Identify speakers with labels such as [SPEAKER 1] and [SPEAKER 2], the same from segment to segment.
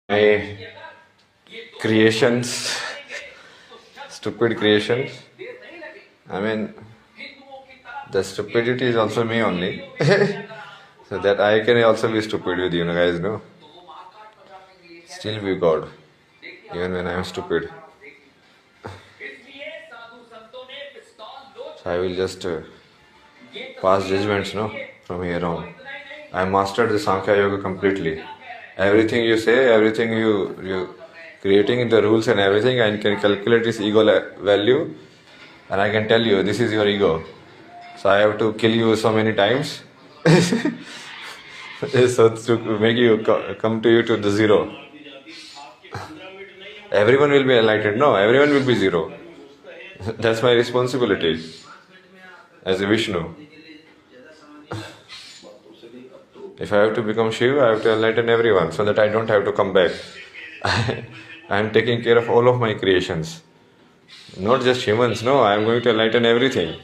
[SPEAKER 1] My creations, stupid creations. I mean, the stupidity is also me only. So that I can also be stupid with you guys, no? Still be God, even when I am stupid. So I will just pass judgments, no? From here on. I mastered the Sankhya Yoga completely. Everything you say, everything you creating the rules and everything, I can calculate this ego value, and I can tell you this is your ego. So I have to kill you so many times, so to make you come to you to the zero. Everyone will be enlightened. No, everyone will be zero. That's my responsibility as a Vishnu. If I have to become Shiva, I have to enlighten everyone so that I don't have to come back. I am taking care of all of my creations. Not just humans, no, I am going to enlighten everything.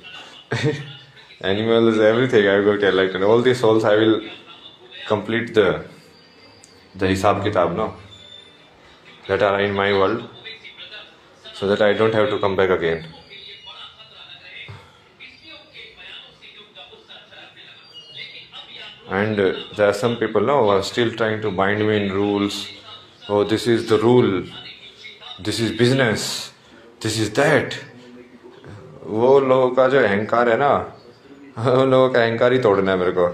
[SPEAKER 1] Animals, everything I am going to enlighten. All the souls I will complete the Hisab Kitab, no, that are in my world, so that I don't have to come back again. And there are some people now who are still trying to bind me in rules. Oh, this is the rule. This is business. This is that. वो लोगों का जो अहंकार है ना, उन लोगों का अहंकार ही तोड़ना है मेरे को.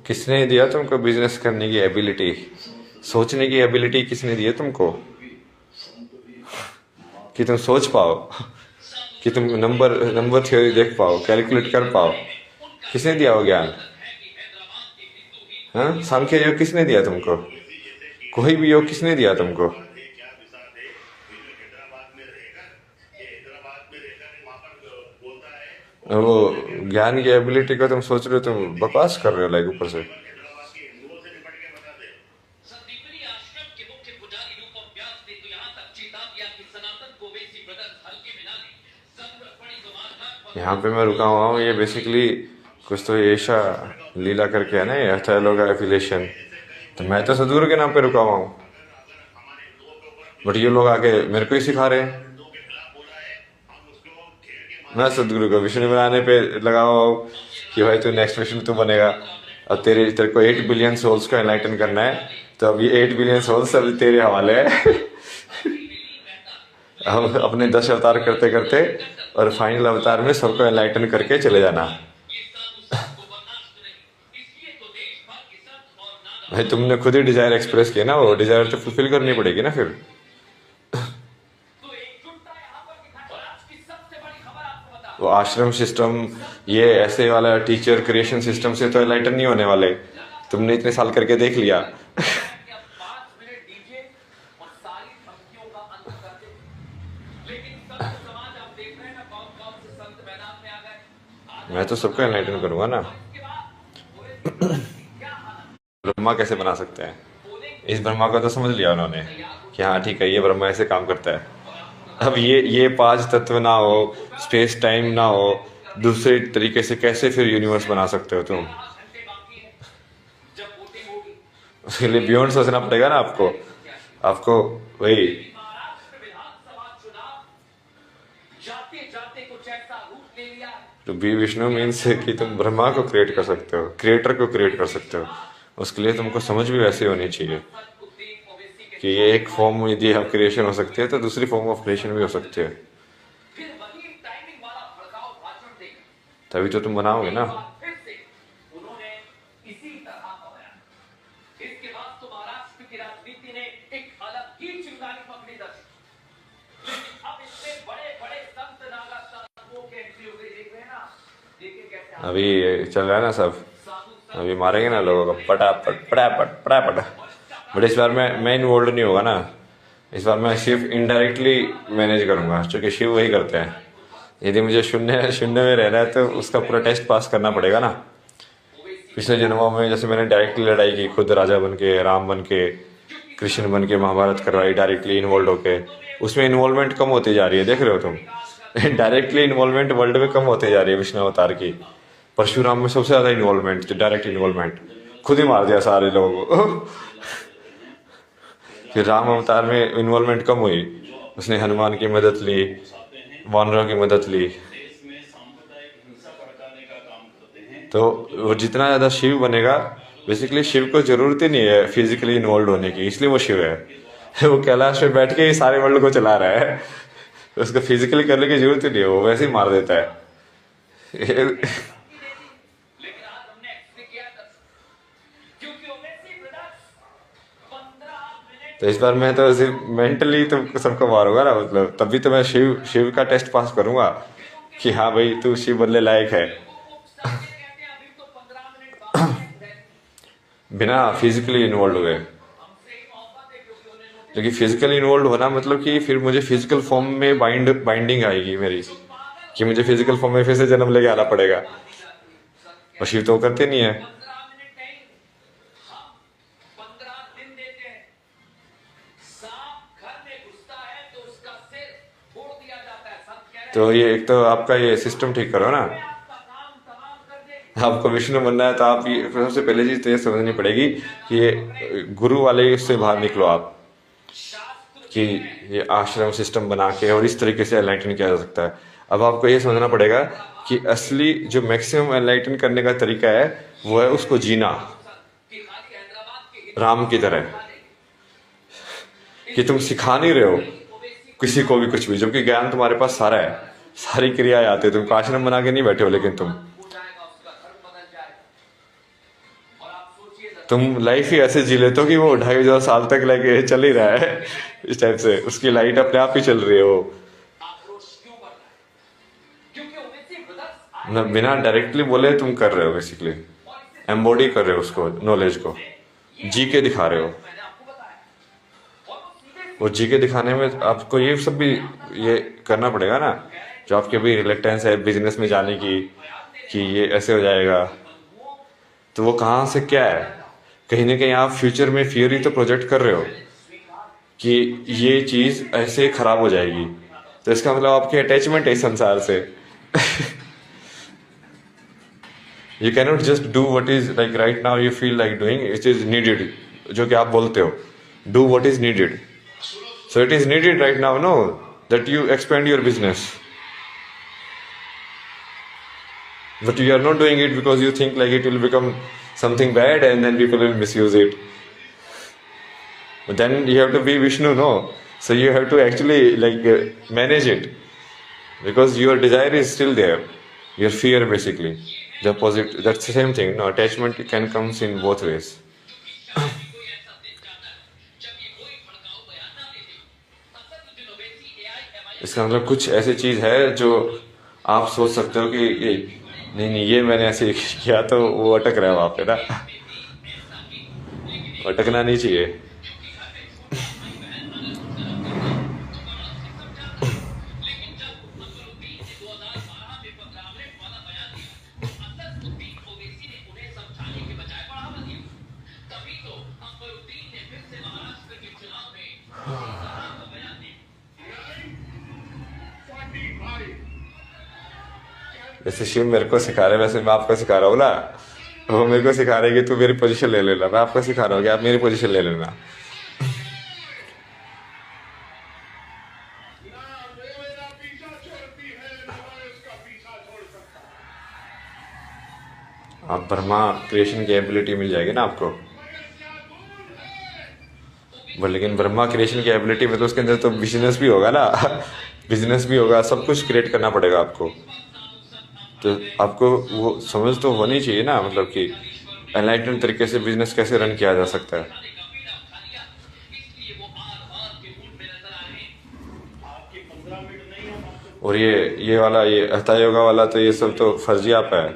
[SPEAKER 1] किसने दिया तुमको बिजनेस करने की एबिलिटी? सोचने की एबिलिटी किसने दी है तुमको? कि तुम सोच पाओ, कि तुम नंबर थ्योरी देख पाओ, कैलकुलेट कर पाओ. किसने दिया वो ज्ञान? हाँ, सांख्य योग किसने दिया तुमको? कोई भी योग किसने दिया तुमको? वो ज्ञान की एबिलिटी को तुम सोच रहे हो, तुम बकवास कर रहे हो लाइक ऊपर से. यहाँ पे मैं रुका हुआ हूँ. ये बेसिकली कुछ तो ऐसा लीला करके है ना, ये हथेलों का एफिलेशन. तो मैं तो सदगुरु के नाम पे रुका हुआ हूँ, बट ये लोग आके मेरे को ही सिखा रहे हैं. मैं सदगुरु को विष्णु बनाने पे लगा हुआ हूँ कि भाई तू नेक्स्ट विष्णु तू बनेगा. अब तेरे को 8 बिलियन सोल्स को एनलाइटन करना है, तो अब ये 8 बिलियन सोल्स अब तेरे हवाले है. हम अपने 10 अवतार करते करते और फाइनल अवतार में सबको एनलाइटन करके चले जाना. भाई तुमने खुद ही डिजायर एक्सप्रेस किया ना, वो डिजायर तो फुलफिल करनी पड़ेगी ना फिर. वो आश्रम सिस्टम, ये ऐसे वाला टीचर क्रिएशन सिस्टम से तो एनलाइटन नहीं होने वाले. तुमने इतने साल करके देख लिया. मैं तो सबको एनलाइटन करूंगा ना. ब्रह्मा कैसे बना सकते हैं? इस ब्रह्मा को तो समझ लिया उन्होंने कि हाँ ठीक है, ये ब्रह्मा ऐसे काम करता है. अब ये 5 तत्व ना हो, स्पेस टाइम ना हो, दूसरे तरीके से कैसे फिर यूनिवर्स बना सकते हो तुम? उसके लिए बियॉन्ड सोचना पड़ेगा ना आपको वही. तो बी विष्णु मीन्स कि तुम ब्रह्मा को क्रिएट कर सकते हो, क्रिएटर को क्रिएट कर सकते हो. उसके लिए तुमको समझ भी वैसे होनी चाहिए कि ये एक फॉर्म यदि हम क्रिएशन हो सकती है तो दूसरी फॉर्म ऑफ क्रिएशन भी हो सकती है. तभी तो तुम बनाओगे ना. अभी चल रहा है ना सब, अभी मारेंगे ना लोगों को पटापट. बट इस बार मैं इन्वॉल्व नहीं होगा ना. इस बार मैं सिर्फ इनडायरेक्टली मैनेज करूंगा, क्योंकि शिव वही करते हैं. यदि मुझे शून्य में रहना है तो उसका पूरा टेस्ट पास करना पड़ेगा ना. पिछले जन्मों में जैसे मैंने डायरेक्टली लड़ाई की, खुद राजा बन के, राम बन के, कृष्ण बन के महाभारत करवाई डायरेक्टली इन्वॉल्व होके, उसमें इन्वॉल्वमेंट कम होती जा रही है. देख रहे हो तुम, डायरेक्टली इन्वॉल्वमेंट वर्ल्ड में कम होती जा रही है विष्णु अवतार की. परशुराम में सबसे ज्यादा इन्वॉल्वमेंट, डायरेक्ट इन्वॉल्वमेंट. खुद ही मार दिया सारे लोगों को। फिर राम अवतार में इन्वॉल्वमेंट कम हुई, उसने हनुमान की मदद ली, वानरों की मदद ली। तो वो जितना ज़्यादा शिव बनेगा, बेसिकली शिव को जरूरत ही नहीं है फिजिकली इन्वॉल्व होने की, इसलिए वो शिव है। वो कैलाश में बैठ के ही सारे वर्ल्ड को चला रहा है, तो उसको फिजिकली करने की जरूरत ही नहीं है, वो वैसे ही मार देता है। तो इस बार मैं तो सिर्फ मेंटली तो सबको मारूंगा ना, मतलब तभी तो मैं शिव शिव का टेस्ट पास करूंगा कि हाँ भाई तू शिव बनने लायक है। बिना फिजिकली इन्वॉल्व हुए, क्योंकि फिजिकली इन्वॉल्व होना मतलब कि फिर मुझे फिजिकल फॉर्म में बाइंडिंग आएगी मेरी, कि मुझे फिजिकल फॉर्म में फिर से जन्म लेके आना पड़ेगा, और शिव तो करते नहीं है। तो ये एक तो आपका ये सिस्टम ठीक करो ना। आपको विष्णु बनना है तो आप ये सबसे पहले चीज तो ये समझनी पड़ेगी कि ये गुरु वाले उससे बाहर निकलो आप, कि ये आश्रम सिस्टम बना के और इस तरीके से एनलाइटन किया जा सकता है। अब आपको ये समझना पड़ेगा कि असली जो मैक्सिमम एनलाइटन करने का तरीका है वो है उसको जीना राम की तरह, कि तुम सिखा नहीं रहे हो किसी को भी कुछ भी, जबकि ज्ञान तुम्हारे पास सारा है, सारी क्रियाएं आती है, तुम आश्रम बना के नहीं बैठे हो, लेकिन तुम लाइफ ही ऐसे जी लेते हो कि वो 2,500 साल तक लेके चल ही रहा है इस टाइप से, उसकी लाइट अपने आप ही चल रही है वो, मतलब बिना डायरेक्टली बोले तुम कर रहे हो, बेसिकली एम्बॉडी कर रहे हो उसको, नॉलेज को जी के दिखा रहे हो। वो जी के दिखाने में आपको ये सब भी ये करना पड़ेगा ना, जो आपके भी रिलेक्टेंस है बिजनेस में जाने की, कि ये ऐसे हो जाएगा, तो वो कहाँ से क्या है, कहीं ना कहीं आप फ्यूचर में फियर ही तो प्रोजेक्ट कर रहे हो कि ये चीज ऐसे खराब हो जाएगी, तो इसका मतलब आपकी अटैचमेंट है इस संसार से। You cannot just do what is like right now you feel like doing, it is needed, जो कि आप बोलते हो do what is needed, so it is needed right now, no, that you expand your business, but you are not doing it because you think like it will become something bad and then people will misuse it. But then you have to be Vishnu, no, so you have to actually like manage it, because your desire is still there, your fear basically the opposite, that's the same thing, no, attachment can comes in both ways. इसका मतलब कुछ ऐसी चीज है जो आप सोच सकते हो कि ये नहीं नहीं ये मैंने ऐसे किया, तो वो अटक रहा है वहां पे ना, अटकना नहीं चाहिए। जैसे शिव मेरे को सिखा रहे वैसे मैं आपको सिखा रहा हूँ ना, वो मेरे को सिखा रहे कि तू मेरी पोजीशन ले लेना, मैं आपको सिखा रहा हूँ कि आप मेरी पोजीशन ले लेना। आप ब्रह्मा क्रिएशन की एबिलिटी मिल जाएगी ना आपको, लेकिन ब्रह्मा क्रिएशन की एबिलिटी में तो उसके अंदर तो बिजनेस भी होगा ना, बिजनेस भी होगा, सब कुछ क्रिएट करना पड़ेगा आपको, तो आपको वो समझ तो होनी चाहिए ना, मतलब कि एनलाइटन तरीके से बिजनेस कैसे रन किया जा सकता है। और ये वाला ये हठा योगा वाला तो ये सब तो फर्जियाप है,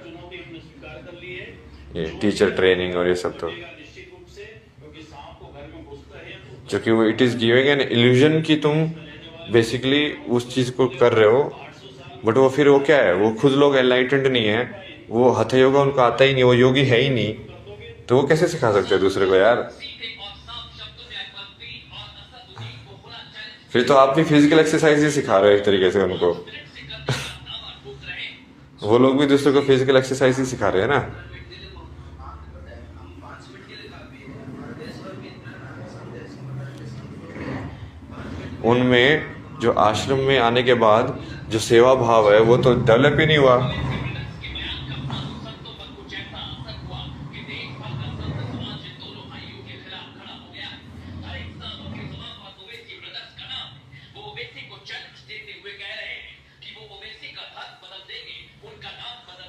[SPEAKER 1] ये टीचर ट्रेनिंग और ये सब तो, क्योंकि वो it is giving an illusion कि तुम बेसिकली उस चीज को कर रहे हो, बट वो फिर वो क्या है, वो खुद लोग एनलाइटेंड नहीं है, वो हठ योगा उनको आता ही नहीं, वो योगी है ही नहीं, तो वो कैसे सिखा सकते हैं दूसरे को यार। फिर तो आप भी फिजिकल एक्सरसाइज ही सिखा रहे हो एक तरीके से उनको। वो लोग भी दूसरे को फिजिकल एक्सरसाइज ही सिखा रहे हैं ना। उनमें जो आश्रम में आने के बाद जो सेवा भाव है वो तो डेवलप ही नहीं हुआ।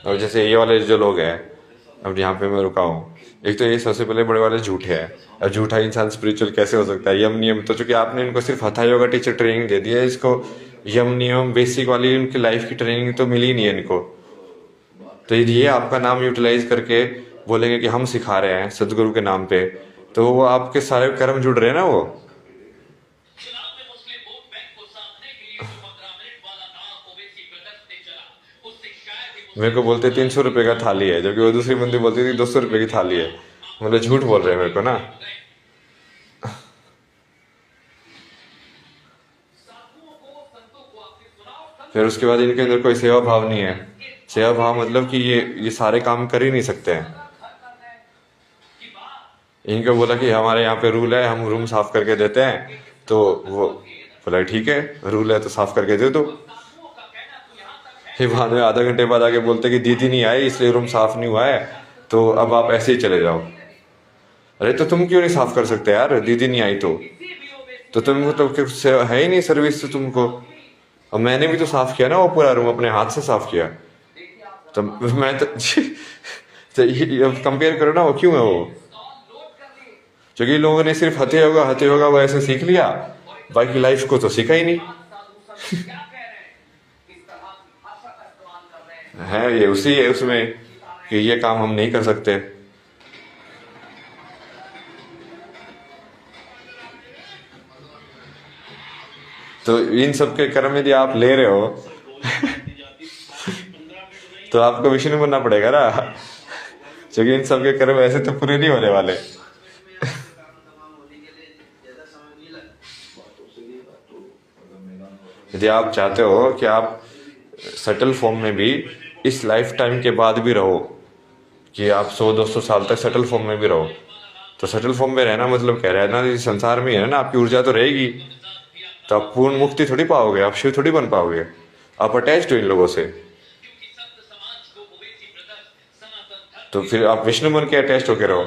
[SPEAKER 1] और जैसे ये वाले जो लोग हैं, अब यहाँ पे मैं रुका हूँ, एक तो ये सबसे पहले बड़े वाले झूठे हैं। अब झूठा इंसान स्पिरिचुअल कैसे हो सकता है? यम नियम तो चूंकि आपने इनको सिर्फ हथा योगा टीचर ट्रेनिंग दे दी है, इसको यम नियम बेसिक वाली उनकी लाइफ की ट्रेनिंग तो मिली नहीं है इनको। तो ये आपका नाम यूटिलाइज करके बोलेंगे कि हम सिखा रहे हैं सदगुरु के नाम पे, तो वो आपके सारे कर्म जुड़ रहे हैं ना। वो मेरे को बोलते 300 रुपये का थाली है, जबकि वो दूसरी बंदी बोलती थी 200 रुपये की थाली है। मतलब झूठ बोल रहे हैं मेरे को ना। फिर उसके बाद इनके अंदर कोई सेवा भाव नहीं है। सेवा भाव मतलब कि ये सारे काम कर ही नहीं सकते हैं। इनको बोला कि हमारे यहाँ पे रूल है, हम रूम साफ करके देते हैं, तो वो बोला ठीक है रूल है तो साफ करके दे दो। फिर बाद में आधा घंटे बाद आके बोलते कि दीदी नहीं आई इसलिए रूम साफ नहीं हुआ है, तो अब आप ऐसे ही चले जाओ। अरे तो तुम क्यों नहीं साफ कर सकते यार? दीदी नहीं आई तो तुमको तो है ही नहीं सर्विस तो तुमको। और मैंने भी तो साफ किया ना वो पूरा रूम, अपने हाथ से साफ किया। तो मैं तो कंपेयर करो ना, वो क्यों है वो? क्योंकि लोगों ने सिर्फ हथे होगा वो ऐसे सीख लिया, बाकी लाइफ को तो सीखा ही नहीं है। ये उसी है उसमें कि ये काम हम नहीं कर सकते। तो इन सब के कर्म यदि आप ले रहे हो तो आपको विष्णु बनना पड़ेगा ना, क्योंकि इन सब के कर्म ऐसे तो पूरे नहीं होने वाले। यदि आप चाहते हो कि आप सटल फॉर्म में भी इस लाइफ टाइम के बाद भी रहो, कि आप 100-200 साल तक सटल फॉर्म में भी रहो, तो सटल फॉर्म में रहना मतलब क्या रहना? इस संसार में ही है ना, आपकी ऊर्जा तो रहेगी, तो आप पूर्ण मुक्ति थोड़ी पाओगे, आप शिव थोड़ी बन पाओगे। आप अटैच्ड हो इन लोगों से, तो फिर आप विष्णु बन के अटैच्ड होके रहो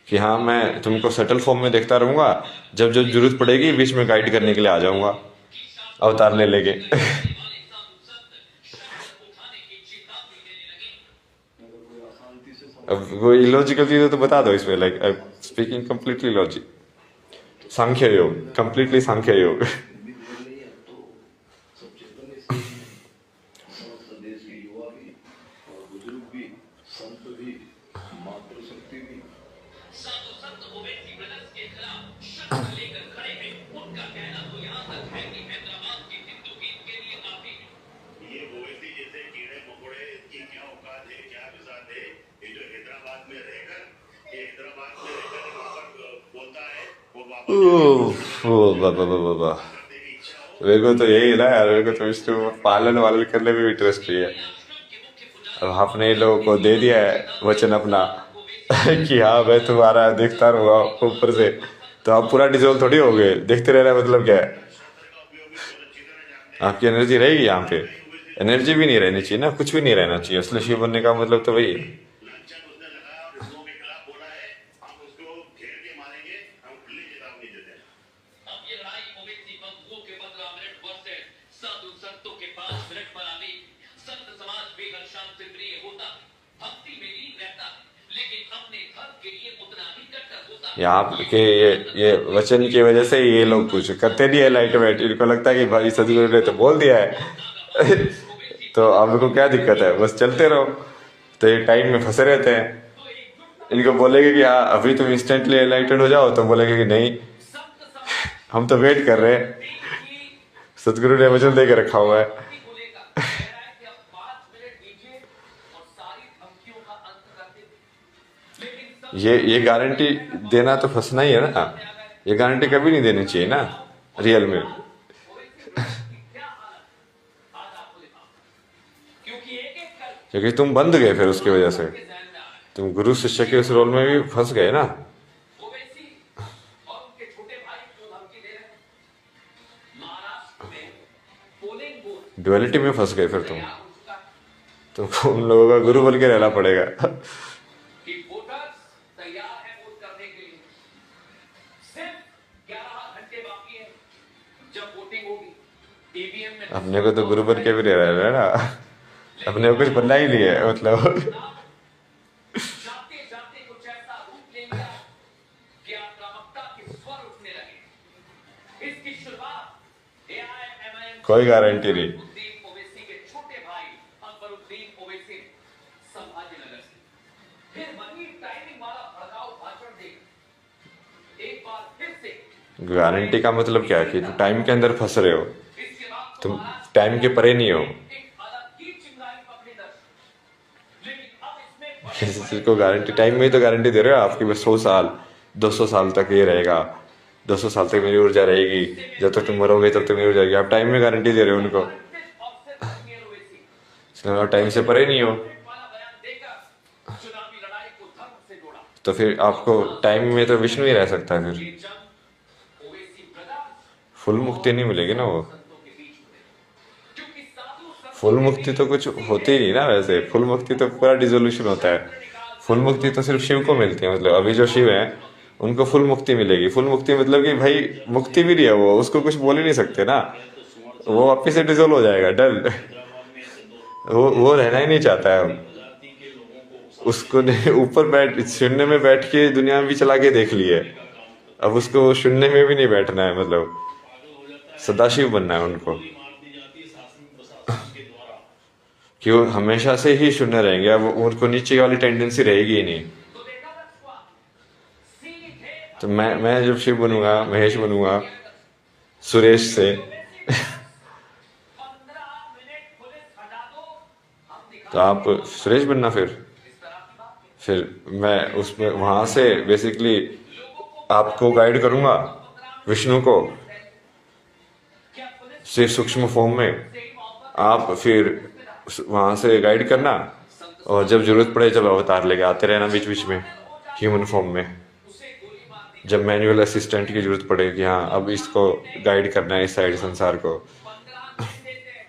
[SPEAKER 1] कि हाँ मैं तुमको सटल फॉर्म में देखता रहूंगा, जब जब जरूरत पड़ेगी बीच में गाइड करने के लिए आ जाऊंगा अवतार ले लेके। अब वो इलॉजिकल चीजें तो बता दो इसमें, like I speaking completely logic. Sankhya Yoga, completely सांख्य योग। बाबा मेरे को तो यही ना यार, मेरे को तो विष्णु पालन वालन करने में भी इंटरेस्ट नहीं है। अब आपने इन लोगों को दे दिया है वचन अपना कि हाँ मैं तुम्हारा देखता रहूंगा ऊपर से, तो आप पूरा डिजोल्व थोड़ी हो गए। देखते रहना मतलब क्या है? आपकी एनर्जी रहेगी यहाँ पे, एनर्जी भी नहीं रहनी चाहिए ना, कुछ भी नहीं रहना चाहिए। असली शिव बनने का मतलब तो वही है। यहाँ के ये वचन की वजह से ये लोग कुछ करते नहीं है लाइट वेट। इनको लगता है कि भाई सदगुरु ने तो बोल दिया है तो अब इनको क्या दिक्कत है, बस चलते रहो। तो ये टाइम में फंसे रहते हैं। इनको बोलेंगे कि हाँ अभी तुम इंस्टेंटली एनलाइटेड हो जाओ, तो बोलेंगे कि नहीं हम तो वेट कर रहे हैं, सदगुरु ने वचन दे के रखा हुआ है। ये गारंटी देना तो फंसना ही है ना। ये गारंटी कभी नहीं देनी चाहिए ना रियल में। क्योंकि तुम बंध गए, फिर उसकी वजह से तुम गुरु शिष्य के उस रोल में भी फंस गए ना। डुअलिटी में फंस गए फिर तुमको उन लोगों का गुरु बन के रहना पड़ेगा।
[SPEAKER 2] कि वोटर्स तैयार है वोट करने के लिए। सिर्फ 11 घंटे बाकी है जब वोटिंग होगी। ईवीएम में
[SPEAKER 1] अपने को तो गुरु बन के भी रह रहा है ना, अपने को कुछ बनना ही नहीं है मतलब।
[SPEAKER 2] जाते जाते कुछ ऐसा रूप ले लिया कि आक्रामकता के स्वर उठने लगे। इसकी शुरुआत एआईएमआईएम
[SPEAKER 1] कोई गारंटी नहीं।
[SPEAKER 2] अकबरुद्दीन ओवैसी के छोटे भाई अकबरुद्दीन ओवैसी संभाजीनगर से फिर वही टाइमिंग वाला भड़काऊ भाषण दे एक बार फिर से।
[SPEAKER 1] गारंटी का मतलब क्या है कि तुम टाइम के अंदर फंस रहे हो,
[SPEAKER 2] इसके बाद
[SPEAKER 1] तुम टाइम के परे नहीं हो।
[SPEAKER 2] एक अलग ही चिंगारी पकड़ी दर्ज। लेकिन अब इसमें
[SPEAKER 1] किसी चीज को गारंटी, टाइम में ही तो गारंटी दे रहे हो आपकी बस 100 साल 200 साल तक ये रहेगा, 200 साल तक मेरी ऊर्जा रहेगी, जब तक तुम मरोगे तब तक मेरी ऊर्जा रहेगी। आप टाइम में गारंटी दे रहे हो उनको, इसलिए आप टाइम से परे नहीं हो।
[SPEAKER 2] वाला बयान देकर चुनावी लड़ाई को धर्म से जोड़ा।
[SPEAKER 1] तो फिर आपको टाइम में तो विष्णु ही रह सकता है, फिर
[SPEAKER 2] ये जंग ओवैसी ब्रदर्स
[SPEAKER 1] फुल मुक्ति नहीं मिलेगी ना वो।
[SPEAKER 2] संतों के बीच हुए क्योंकि साधु संत
[SPEAKER 1] फुल मुक्ति तो कुछ होती ही नहीं ना वैसे, फुल मुक्ति तो पूरा डिसोल्यूशन होता है। फुल मुक्ति तो सिर्फ शिव को मिलती है, मतलब अभी जो शिव है उनको फुल मुक्ति मिलेगी। फुल मुक्ति मतलब कि भाई मुक्ति भी नहीं है वो, उसको कुछ बोल ही नहीं सकते ना, वो वापिस से डिसोल्व हो जाएगा डल। वो रहना ही नहीं चाहता है, उसको ऊपर बैठ शून्य में बैठ के दुनिया में भी चला के देख लिए, अब उसको शून्य में भी नहीं बैठना है, मतलब सदाशिव बनना है उनको कि वो हमेशा से ही शून्य रहेंगे। अब उनको नीचे वाली टेंडेंसी रहेगी ही नहीं।
[SPEAKER 2] तो देखा रखवा सीधे
[SPEAKER 1] तो मैं जब शिव बनूंगा, महेश बनूंगा सुरेश से
[SPEAKER 2] 15 मिनट पुलिस हटा दो हम दिखा
[SPEAKER 1] तो आप सुरेश बनना, फिर
[SPEAKER 2] इस तरह की बात है।
[SPEAKER 1] फिर मैं उसमें वहां से बेसिकली आपको गाइड करूंगा विष्णु को
[SPEAKER 2] क्या पुलिस
[SPEAKER 1] सिर्फ सूक्ष्म फॉर्म में,
[SPEAKER 2] से ही मोहब्बत
[SPEAKER 1] आप फिर वहां से गाइड करना, और जब जरूरत पड़े जब अवतार लेके आते रहना बीच बीच में ह्यूमन फॉर्म में,
[SPEAKER 2] उसे गोली मार दी।
[SPEAKER 1] जब मैनुअल असिस्टेंट की जरूरत पड़े कि हाँ अब इसको गाइड करना है इस साइड संसार को।
[SPEAKER 2] 15 दिन देते हैं।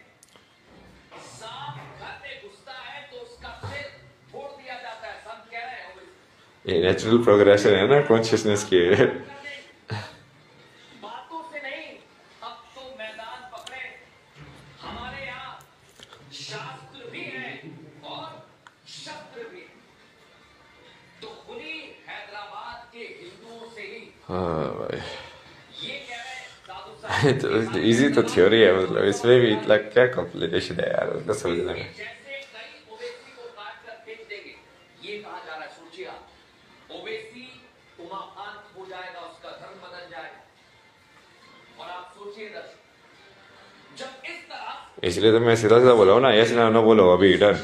[SPEAKER 2] सांप घर में घुसता है तो उसका सिर फोड़ दिया जाता है। संत कह रहे हैं ओवैसी।
[SPEAKER 1] ये नेचुरल प्रोग्रेशन है ना कॉन्शियसनेस की।
[SPEAKER 2] बातों से नहीं, अब तो मैदान पकड़े। हमारे यहाँ शास्त्र भी है और शस्त्र भी। तो खुली हैदराबाद के हिंदुओं से ही
[SPEAKER 1] हाँ भाई,
[SPEAKER 2] ये कह रहे हैं साधु संत
[SPEAKER 1] तो इजी तो थ्योरी है, मतलब इसमें भी इतना क्या कॉम्प्लिकेशन है यार उनको समझने में।
[SPEAKER 2] जैसे कई ओवैसी को काट कर फेंक देंगे, ये कहा जा रहा है। सोचिए आप, ओवैसी उमाकांत हो जाएगा, उसका धर्म बदल जाएगा। और आप सोचिए दर्शक, जब इस तरह
[SPEAKER 1] इसलिए तो मैं सीधा सीधा बोला हूँ ना, यस ना बोलो अभी डर,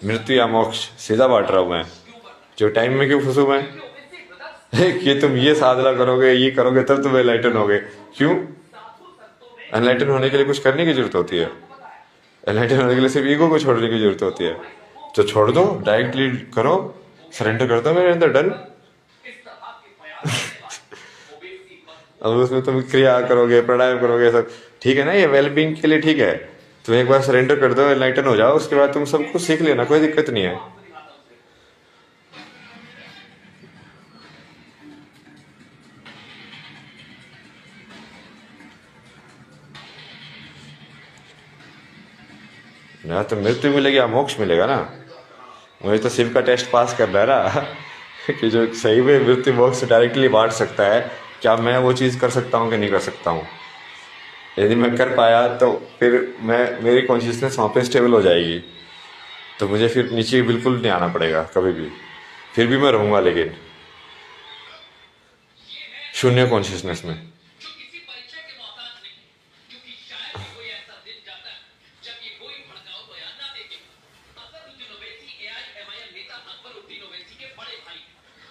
[SPEAKER 1] मृत्यु या मोक्ष सीधा बांट रहा हूँ मैं।
[SPEAKER 2] क्यों बढ़ना
[SPEAKER 1] जो टाइम में क्यों फंसू मैं
[SPEAKER 2] है? ओवैसी ब्रदर्स
[SPEAKER 1] कि तुम ये साधना करोगे ये करोगे तब तुम एनलाइटन होगे। क्यों?
[SPEAKER 2] साधु संतों ने
[SPEAKER 1] एनलाइटन होने के लिए कुछ करने की जरूरत होती है, एनलाइटन होने के लिए सिर्फ ईगो को छोड़ने की जरूरत होती है। तो छोड़ दो, डायरेक्टली करो, सरेंडर कर दो मेरे अंदर, डन।
[SPEAKER 2] इस तरह के प्रयास करने वाले ओवैसी मत
[SPEAKER 1] अब उसमें तुम क्रिया करोगे, प्राणायाम करोगे, सब ठीक है ना, ये वेलबींग के लिए ठीक है। तुम एक बार सरेंडर कर दो, एनलाइटन हो जाओ, उसके बाद तुम सब कुछ सीख लेना, कोई दिक्कत नहीं है।
[SPEAKER 2] दिखाता हूं उसे।
[SPEAKER 1] ना तो मृत्यु मिलेगी या मोक्ष मिलेगा ना, मुझे तो शिव का टेस्ट पास करना है ना कि जो सही में मृत्यु मोक्ष डायरेक्टली बांट सकता है, क्या मैं वो चीज़ कर सकता हूँ कि नहीं कर सकता हूँ। यदि मैं कर पाया तो फिर मेरी कॉन्शियसनेस वहाँ पे स्टेबल हो जाएगी, तो मुझे फिर नीचे बिल्कुल नहीं आना पड़ेगा कभी भी, फिर भी मैं रहूँगा लेकिन शून्य कॉन्शियसनेस में।
[SPEAKER 2] जो किसी परिचय के मोहताज नहीं, क्योंकि शायद ही कोई ऐसा दिन जाता है जब ये कोई भड़काऊ बयान ना देते। अकबरुद्दीन ओवैसी एआईएमआईएम नेता अकबरुद्दीन ओवैसी के बड़े भाई।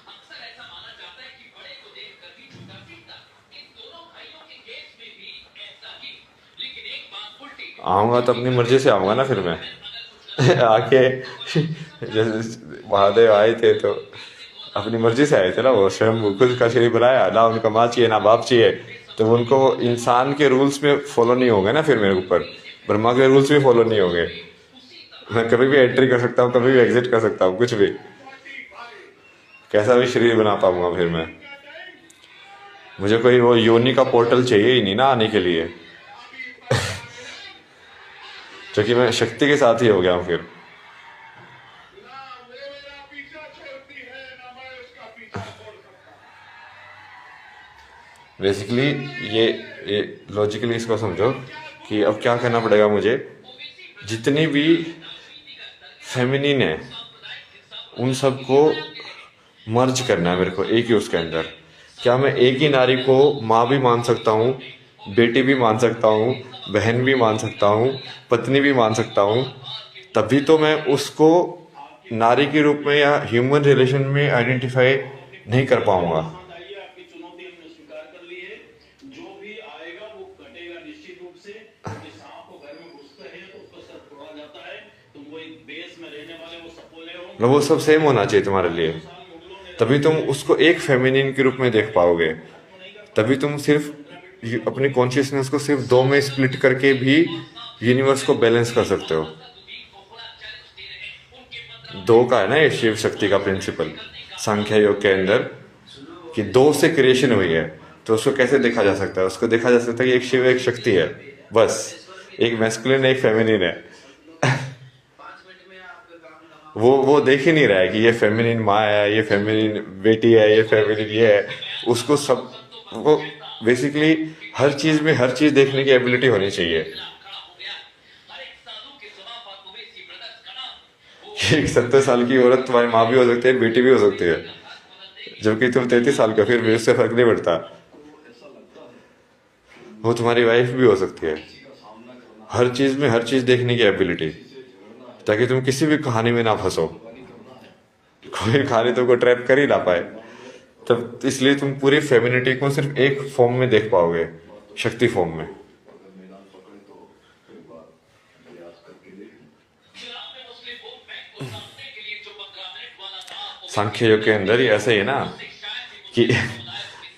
[SPEAKER 2] अक्सर ऐसा माना जाता है कि बड़े को देखकर भी छोटा सीखता। इन दोनों भाइयों के केस में भी ऐसा ही। लेकिन एक बात उल्टी,
[SPEAKER 1] आऊँगा तो अपनी मर्जी से आऊँगा ना फिर मैं आके जैसे महादेव आए थे तो अपनी मर्जी से आए थे ना, वो स्वयं खुद का शरीर बनाया ना, उनका माँ चाहिए ना बाप चाहिए, तो उनको इंसान के रूल्स में फॉलो नहीं होंगे ना फिर मेरे ऊपर, ब्रह्मा के रूल्स भी फॉलो नहीं होंगे। मैं कभी भी एंट्री कर सकता हूँ, कभी भी एग्जिट कर सकता हूँ, कुछ भी, कैसा भी शरीर बना पाऊंगा फिर मैं। मुझे कोई वो योनि का पोर्टल चाहिए ही नहीं ना आने के लिए, क्योंकि मैं शक्ति के साथ ही हो गया हूँ फिर। बेसिकली ये लॉजिकली इसको समझो कि अब क्या करना पड़ेगा मुझे, जितनी भी फेमिनिन है उन सबको मर्ज करना है मेरे को एक ही उसके अंदर। क्या मैं एक ही नारी को माँ भी मान सकता हूँ, बेटी भी मान सकता हूँ, बहन भी मान सकता हूँ, पत्नी भी मान सकता हूँ, तभी तो मैं उसको नारी के रूप में या ह्यूमन रिलेशन में आइडेंटिफाई नहीं कर पाऊंगा।
[SPEAKER 3] आइए, आपकी चुनौती हमने स्वीकार कर ली है। जो भी आएगा वो कटेगा निश्चित रूप से, क्योंकि सांप को घर में घुसता है तो उसका सर फोड़ा जाता है। तुम वो एक बेस में रहने वाले वो सपोले हो,
[SPEAKER 1] मतलब वो सब सेम होना चाहिए तुम्हारे लिए, तभी तुम उसको एक फेमिनिन के रूप में देख पाओगे। तभी तुम सिर्फ अपनी कॉन्शियसनेस को सिर्फ दो में स्प्लिट करके भी यूनिवर्स को बैलेंस कर सकते हो। दो का है ना ये शिव शक्ति का प्रिंसिपल सांख्य योग के अंदर, कि दो से क्रिएशन हुई है। तो उसको कैसे देखा जा सकता है? उसको देखा जा सकता है कि एक शिव एक शक्ति है, बस, एक मैस्कुलिन एक फेमिनिन है। वो देख ही नहीं रहा है कि ये फेमिनिन माँ है, ये फेमिनिन बेटी है, ये फेमिनिन ये है। उसको सब वो बेसिकली हर चीज में हर चीज देखने की एबिलिटी होनी चाहिए। एक 70 साल की औरत तुम्हारी माँ भी हो सकती है, बेटी भी हो सकती है, जबकि तुम 33 साल का, फिर भी उससे फर्क नहीं पड़ता, वो तुम्हारी वाइफ भी हो सकती है। हर चीज में हर चीज देखने की एबिलिटी, ताकि तुम किसी भी कहानी में ना फंसो, कोई कहानी तुमको ट्रैप कर ही ना पाए। तब इसलिए तुम पूरी फेमिनिटी को सिर्फ एक फॉर्म में देख पाओगे, शक्ति फॉर्म में। सांख्य योग के अंदर ही ऐसा ही है ना कि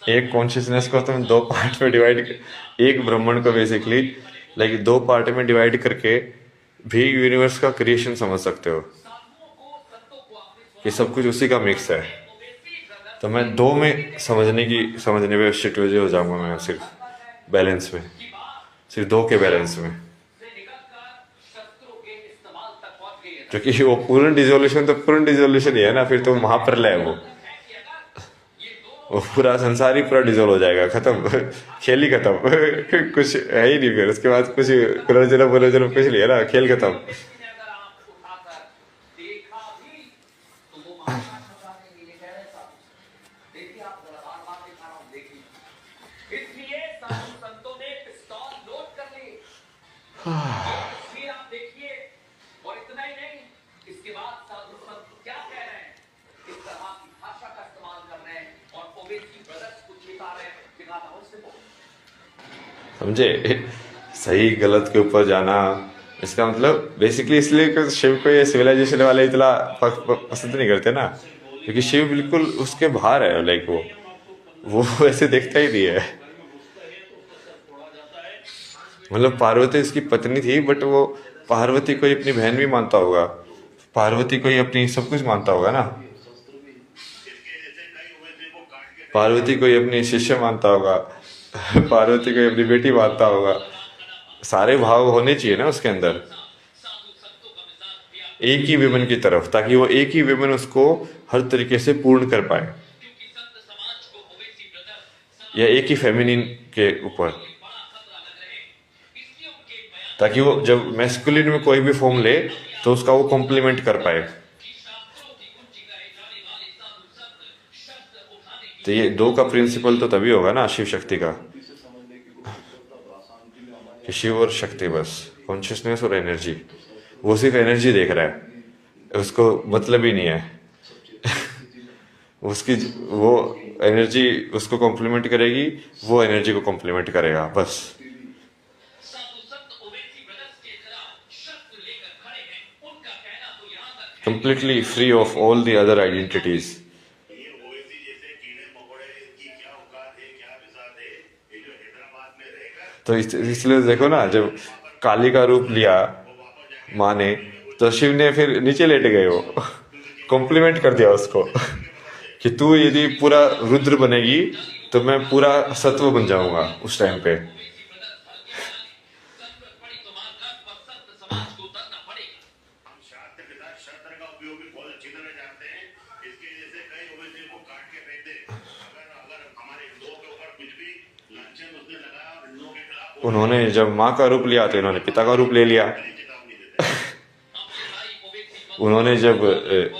[SPEAKER 1] एक कॉन्शियसनेस को तुम दो पार्ट में डिवाइड, एक ब्रह्मांड को बेसिकली लाइक दो पार्ट में डिवाइड करके भी यूनिवर्स का क्रिएशन समझ सकते हो, कि सब कुछ उसी का मिक्स है। तो मैं दो में समझने में शिटवेज हो जाऊंगा मैं, सिर्फ बैलेंस में, सिर्फ दो के बैलेंस में। क्योंकि वो पूर्ण डिजोल्यूशन तो पूर्ण डिजोल्यूशन ही है ना, फिर तो महाप्रलय है वो पूरा संसार ही पूरा डिजोल्व हो जाएगा, खत्म, खेल ही खत्म। कुछ है ही नहीं फिर उसके बाद, कुछ पुनर्जन्म कुछ नहीं है ना, खेल खत्म।
[SPEAKER 2] फिर आप देखिए, और इतना ही नहीं, इसके बाद साधु संत क्या कह रहे हैं, इस तरह की भाषा का इस्तेमाल कर रहे हैं और ओवेसी ब्रदर्स को चिता रहे हैं बिना से बोल।
[SPEAKER 1] समझे? सही गलत के ऊपर जाना, इसका मतलब बेसिकली इसलिए कि शिव को ये सिविलाइजेशन वाले इतना पसंद नहीं करते ना, क्योंकि शिव बिल्कुल उसके बाहर है, लाइक वो ऐसे देखता ही नहीं है। मतलब पार्वती उसकी पत्नी थी, बट वो पार्वती को ही अपनी बहन भी मानता होगा, पार्वती को ही अपनी सब कुछ मानता होगा ना, पार्वती को ही अपनी शिष्य मानता होगा, पार्वती को ही अपनी बेटी मानता होगा। सारे भाव होने चाहिए ना उसके अंदर, एक ही विमन की तरफ, ताकि वो एक ही विमन उसको हर तरीके से पूर्ण कर पाए, या एक ही फेमिनिन के ऊपर, ताकि वो जब मैस्कुलिन में कोई भी फॉर्म ले तो उसका वो कॉम्प्लीमेंट कर पाए। तो ये दो का प्रिंसिपल तो तभी होगा ना शिव शक्ति का, कि शिव और शक्ति, बस कॉन्शियसनेस और एनर्जी। वो सिर्फ एनर्जी देख रहा है, उसको मतलब ही नहीं है। उसकी वो एनर्जी उसको कॉम्प्लीमेंट करेगी, वो एनर्जी को कॉम्प्लीमेंट करेगा, बस। Completely free of all the other identities. तो इसलिए देखो ना, जब काली का रूप लिया माँ ने, तो शिव ने फिर नीचे लेट गए, वो कॉम्प्लीमेंट कर दिया उसको कि तू यदि पूरा रुद्र बनेगी तो मैं पूरा सत्व बन जाऊंगा उस टाइम पे।
[SPEAKER 3] हम शास्त्र के साथ शस्त्र का उपयोग भी बहुत अच्छी तरह जानते हैं। इसके जैसे कई ओवैसी को काट के फेंक दे, अगर हमारे हिंदुओं के ऊपर कुछ भी लांछन उसने लगाया और हिंदुओं के खिलाफ
[SPEAKER 1] उन्होंने जब माँ का रूप लिया तो इन्होंने पिता का रूप ले लिया।
[SPEAKER 3] चेतावनी देते हैं।
[SPEAKER 1] उन्होंने जब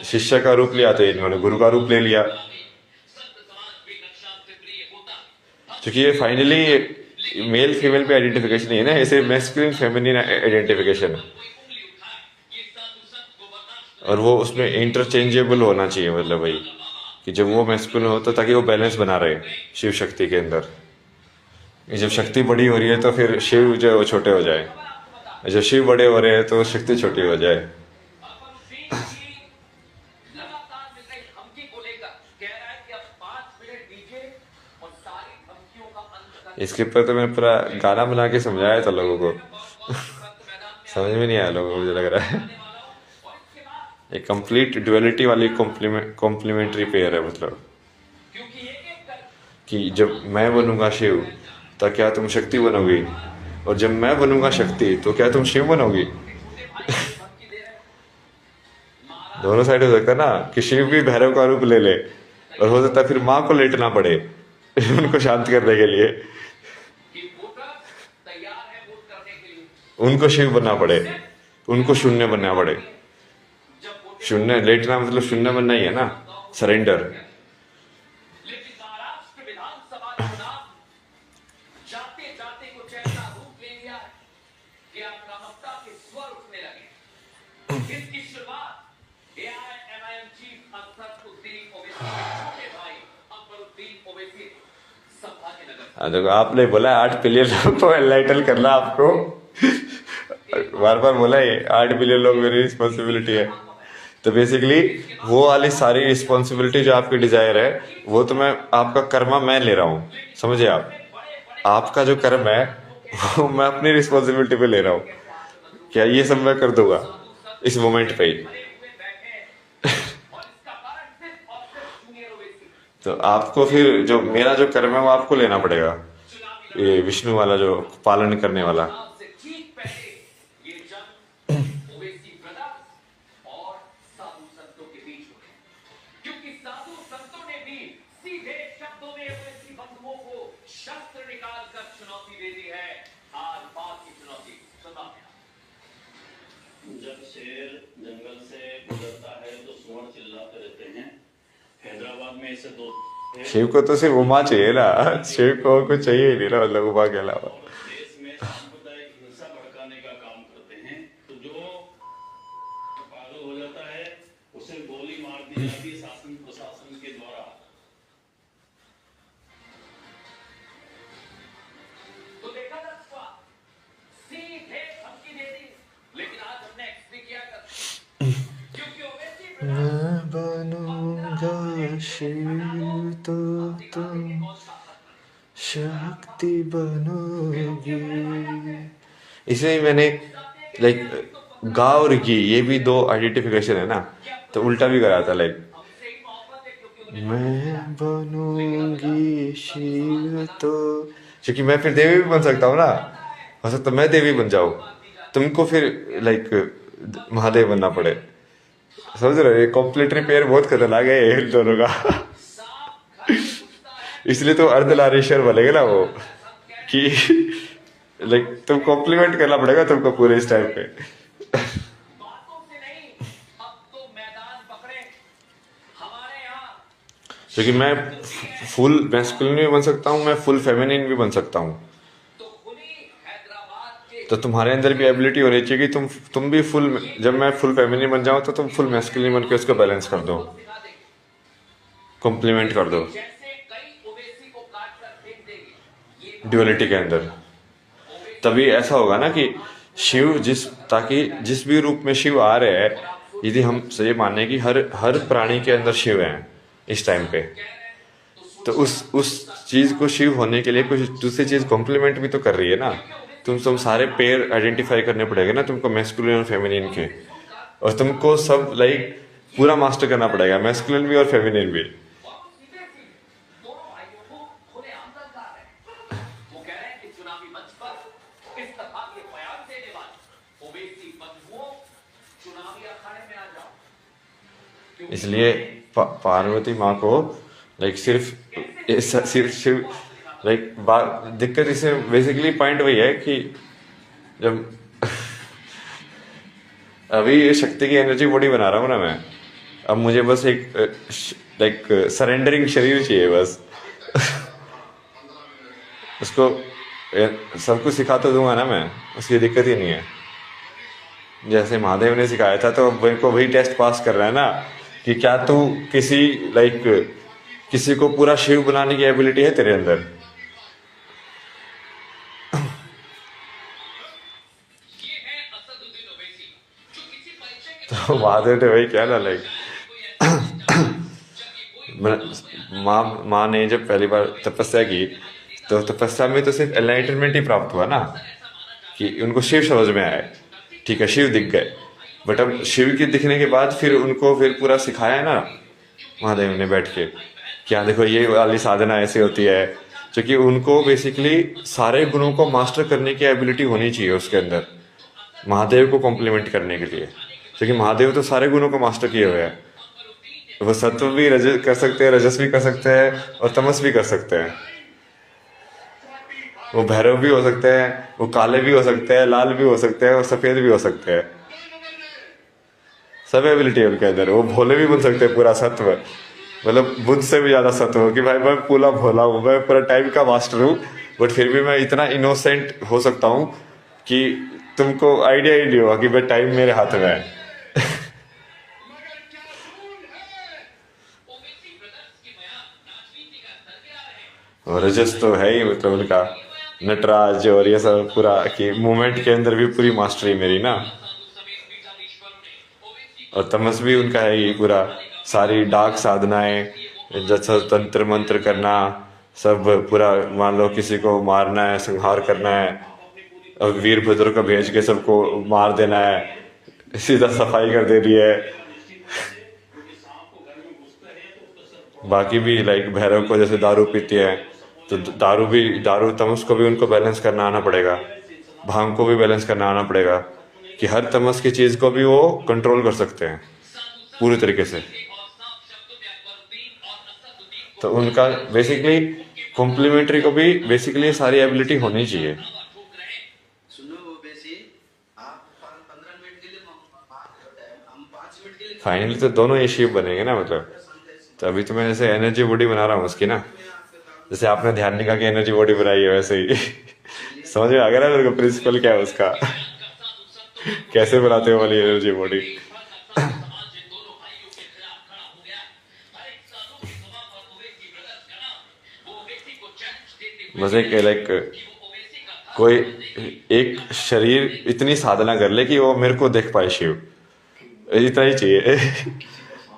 [SPEAKER 1] शिष्य का रूप लिया तो इन्होंने गुरु का रूप ले लिया। क्योंकि ये फाइनली मेल फीमेल पे आइडेंटिफिकेशन नहीं है ना, ऐसे मैस्कुलिन फेमिनिन आइडेंटिफिकेशन है, और वो उसमें इंटरचेंजेबल होना चाहिए। मतलब वही कि जब वो मैस्कुलिन हो तो ताकि वो बैलेंस बना रहे शिव शक्ति के अंदर। जब शक्ति बड़ी हो रही है तो फिर शिव जो है वो छोटे हो जाए, जब शिव बड़े हो रहे हैं तो शक्ति छोटी हो जाए।
[SPEAKER 2] लगातार मिल रही धमकी को लेकर कह रहा है कि अब 5 मिनट दीजिए और सारी धमकियों का अंत कर
[SPEAKER 1] इसके ऊपर तो मैं पूरा गाना बना के समझाया था लोगों को, समझ में नहीं आया लोगों को, मुझे लग रहा है एक कंप्लीट ड्युअलिटी वाली कॉम्प्लीमेंट्री पेयर है। मतलब कि जब मैं बनूंगा शिव तो क्या तुम शक्ति बनोगी, और जब मैं बनूंगा शक्ति तो क्या तुम शिव बनोगी। दोनों साइड हो सकता है ना कि शिव भी भैरव का रूप ले ले, और हो सकता है फिर माँ को लेटना पड़े उनको शांत करने के लिए,
[SPEAKER 2] तैयार है वोट करने के लिए।
[SPEAKER 1] उनको शिव बनना पड़े, उनको शून्य बनना पड़े। शून्य लेटना मतलब शून्य बनना ही है ना, सरेंडर।
[SPEAKER 2] लेकिन महाराष्ट्र विधानसभा चुनाव जाते जाते कुछ ऐसा रूप ले लिया है कि आक्रामकता के स्वर उठने लगे। इसकी शुरुआत एआईएमआईएम चीफ असदुद्दीन ओवैसी के छोटे भाई अकबरुद्दीन ओवैसी सौभाग्यनगर।
[SPEAKER 1] देखो आपने बोला 8 बिलियन लोग को एनलाइटन करना, आपको बार बार बोला है 8 बिलियन लोग मेरी रिस्पॉन्सिबिलिटी है। तो बेसिकली वो वाली सारी रिस्पॉन्सिबिलिटी जो आपकी डिजायर है वो तो मैं आपका कर्मा मैं ले रहा हूँ, समझे आप। आपका जो कर्म है वो मैं अपनी रिस्पॉन्सिबिलिटी पे ले रहा हूँ। क्या ये सब मैं कर दूंगा इस मोमेंट पे ही। तो आपको फिर जो मेरा जो कर्म है वो आपको लेना पड़ेगा, ये विष्णु वाला जो पालन करने वाला।
[SPEAKER 2] से ठीक पहले ये जंग ओवैसी ब्रदर्स और साधु संतों के बीच हुई, क्योंकि साधु संतों ने भी सीधे शब्दों में ओवैसी बंधुओं को शस्त्र निकालकर चुनौती दे दी है। आज बात की चुनौती सुना।
[SPEAKER 3] जब शेर जंगल से गुजरता है तो सुअर चिल्लाते रहते हैं। हैदराबाद में ऐसे 2
[SPEAKER 1] शिव को तो सिर्फ उमा चाहिए ना, शिव को कुछ चाहिए ही नहीं ना, मतलब उमा के अलावा।
[SPEAKER 3] देश में सांप्रदायिक हिंसा भड़काने का काम करते हैं। तो जो पागल हो जाता है उसे गोली मार दी जाती है शासन प्रशासन के द्वारा।
[SPEAKER 2] तो देखा ना स्वाद, सीधे धमकी दे दी। लेकिन आज हमने एक्सपी किया कर, क्योंकि ओवैसी
[SPEAKER 1] मैं बनूंगा शिव तो तुम शक्ति बनोगी। इसमें मैंने लाइक गा और गी ये भी 2 आइडेंटिफिकेशन है ना, तो उल्टा भी करा था। लाइक मैं बनूंगी शिव तो, क्योंकि मैं फिर देवी भी बन सकता हूँ ना, हो सकता मैं देवी बन जाऊँ, तुमको फिर लाइक महादेव बनना पड़े। समझ रहे हो, ये कॉम्प्लीमेंट्री पेयर बहुत खतरनाक है इन दोनों का। इसलिए तो अर्धनारीश्वर बनेगा ना वो, कि लाइक तुम कॉम्प्लीमेंट करना पड़ेगा तुमको पूरे इस टाइम पे।
[SPEAKER 2] बातों से नहीं, अब तो मैदान पकड़े हमारे यहाँ।
[SPEAKER 1] क्योंकि मैं फुल मैस्कुलिन भी बन सकता हूँ, मैं फुल फेमिनिन भी बन सकता हूँ।
[SPEAKER 2] तो खुली हैदराबाद के
[SPEAKER 1] तो तुम्हारे अंदर भी एबिलिटी होनी चाहिए कि तुम भी फुल, जब मैं फुल फेमिनिन बन जाऊँ तो तुम फुल मैस्कुलिन बन के उसको बैलेंस कर दो,
[SPEAKER 2] सिखा देंगे।
[SPEAKER 1] कॉम्प्लीमेंट कर दो
[SPEAKER 2] जैसे कई ओवैसी को काट कर फेंक देंगे, ये
[SPEAKER 1] ड्युअलिटी के अंदर। तभी ऐसा होगा ना कि शिव ताकि जिस भी रूप में शिव आ रहे हैं, यदि हम ये माने कि हर प्राणी के अंदर शिव हैं इस टाइम पे, तो उस चीज को शिव होने के लिए कुछ दूसरी चीज कॉम्प्लीमेंट भी तो कर रही है ना। तुम सारे पेयर आइडेंटिफाई करने पड़ेगा ना तुमको, मैस्कुलिन और फेमिनिन के, और तुमको सब लाइक पूरा मास्टर करना पड़ेगा, मैस्कुलिन भी और फेमिनिन भी।
[SPEAKER 2] दोनों भाइयों को खुलेआम ललकार है। वो कह रहे हैं कि चुनावी मंच पर इस तरह के बयान देने वाले ओवैसी बंधुओं चुनावी अखाड़े में आ जाओ।
[SPEAKER 1] इसलिए पार्वती माँ को लाइक सिर्फ लाइक दिक्कत इसे बेसिकली पॉइंट वही है कि जब अभी ये शक्ति की एनर्जी बॉडी बना रहा हूँ ना मैं, अब मुझे बस एक लाइक सरेंडरिंग शरीर चाहिए बस। उसको सब कुछ सिखा तो दूंगा ना मैं, उसकी दिक्कत ही नहीं है। जैसे महादेव ने सिखाया था तो अब मेरे को वही टेस्ट पास कर रहा है ना कि क्या तू किसी को पूरा शिव बनाने की एबिलिटी है तेरे अंदर।
[SPEAKER 2] ये है असदुद्दीन ओवैसी जो किसी परिचय के
[SPEAKER 1] तो महादेव ने वही किया ना लाइक माँ ने जब पहली बार तपस्या की तो तपस्या में तो सिर्फ एनलाइटनमेंट ही प्राप्त हुआ ना, कि उनको शिव समझ में आए, ठीक है शिव दिख गए, बट अब शिव के दिखने के बाद फिर उनको फिर पूरा सिखाया ना महादेव ने बैठ के, क्या देखो ये वाली साधना ऐसी होती है, क्योंकि उनको बेसिकली सारे गुणों को मास्टर करने की एबिलिटी होनी चाहिए उसके अंदर, महादेव को कॉम्प्लीमेंट करने के लिए, क्योंकि महादेव तो सारे गुणों को मास्टर किए हुए हैं। वो सत्व भी कर सकते हैं, रजस भी कर सकते हैं और तमस भी कर सकते हैं। वो भैरव भी हो सकते हैं, वो काले भी हो सकते हैं, लाल भी हो सकते हैं और सफेद भी हो सकते हैं। सब एबिलिटी है उनके अंदर। वो भोले भी बन सकते हैं, पूरा सत्व, मतलब बुद्ध से भी ज्यादा सत्व हो कि भाई मैं पूरा भोला हूँ, मैं पूरा टाइम का मास्टर हूँ, बट फिर भी मैं इतना इनोसेंट हो सकता हूँ कि तुमको आइडिया ही नहीं होगा कि भाई टाइम मेरे हाथ में है।
[SPEAKER 2] ओवैसी ब्रदर्स के बयान राजनीति का स्तर गिरा रहे हैं।
[SPEAKER 1] और रजस तो है ही, मतलब उनका नटराज और ये सब पूरा कि मूवमेंट के अंदर भी पूरी मास्टरी मेरी ना,
[SPEAKER 2] समेत पीठाधीश्वरों ने ओवैसी
[SPEAKER 1] और तमस भी उनका है ही पूरा, सारी डार्क साधनाएं जैसे तंत्र मंत्र करना सब पूरा, मान लो किसी को मारना है, संहार करना है, अब वीरभद्र को भेज के सबको मार देना है, सीधा सफाई कर दे रही है। बाकी भी लाइक भैरव को जैसे दारू पीती है तो दारू तमस को भी उनको बैलेंस करना आना पड़ेगा, भांग को भी बैलेंस करना आना पड़ेगा, कि हर तमस की चीज को भी वो कंट्रोल कर सकते हैं पूरी तरीके से। तो उनका बेसिकली कॉम्प्लीमेंट्री को भी बेसिकली सारी एबिलिटी होनी चाहिए।
[SPEAKER 4] सुनो ओवैसी, आप 15 मिनट के लिए बात करते हैं, हम 5 मिनट के लिए
[SPEAKER 1] फाइनली तो दोनों ये शिव बनेंगे ना, मतलब तो अभी तो मैं जैसे एनर्जी बॉडी बना रहा हूँ उसकी ना, जैसे आपने ध्यान निका की एनर्जी बॉडी बनाई है वैसे ही समझ में आ गया ना मेरे को प्रिंसिपल क्या है उसका कैसे बनाते हो वाली एनर्जी बॉडी। बस एक लाइक कोई एक शरीर इतनी साधना कर ले कि वो मेरे को देख पाए शिव, इतना ही चाहिए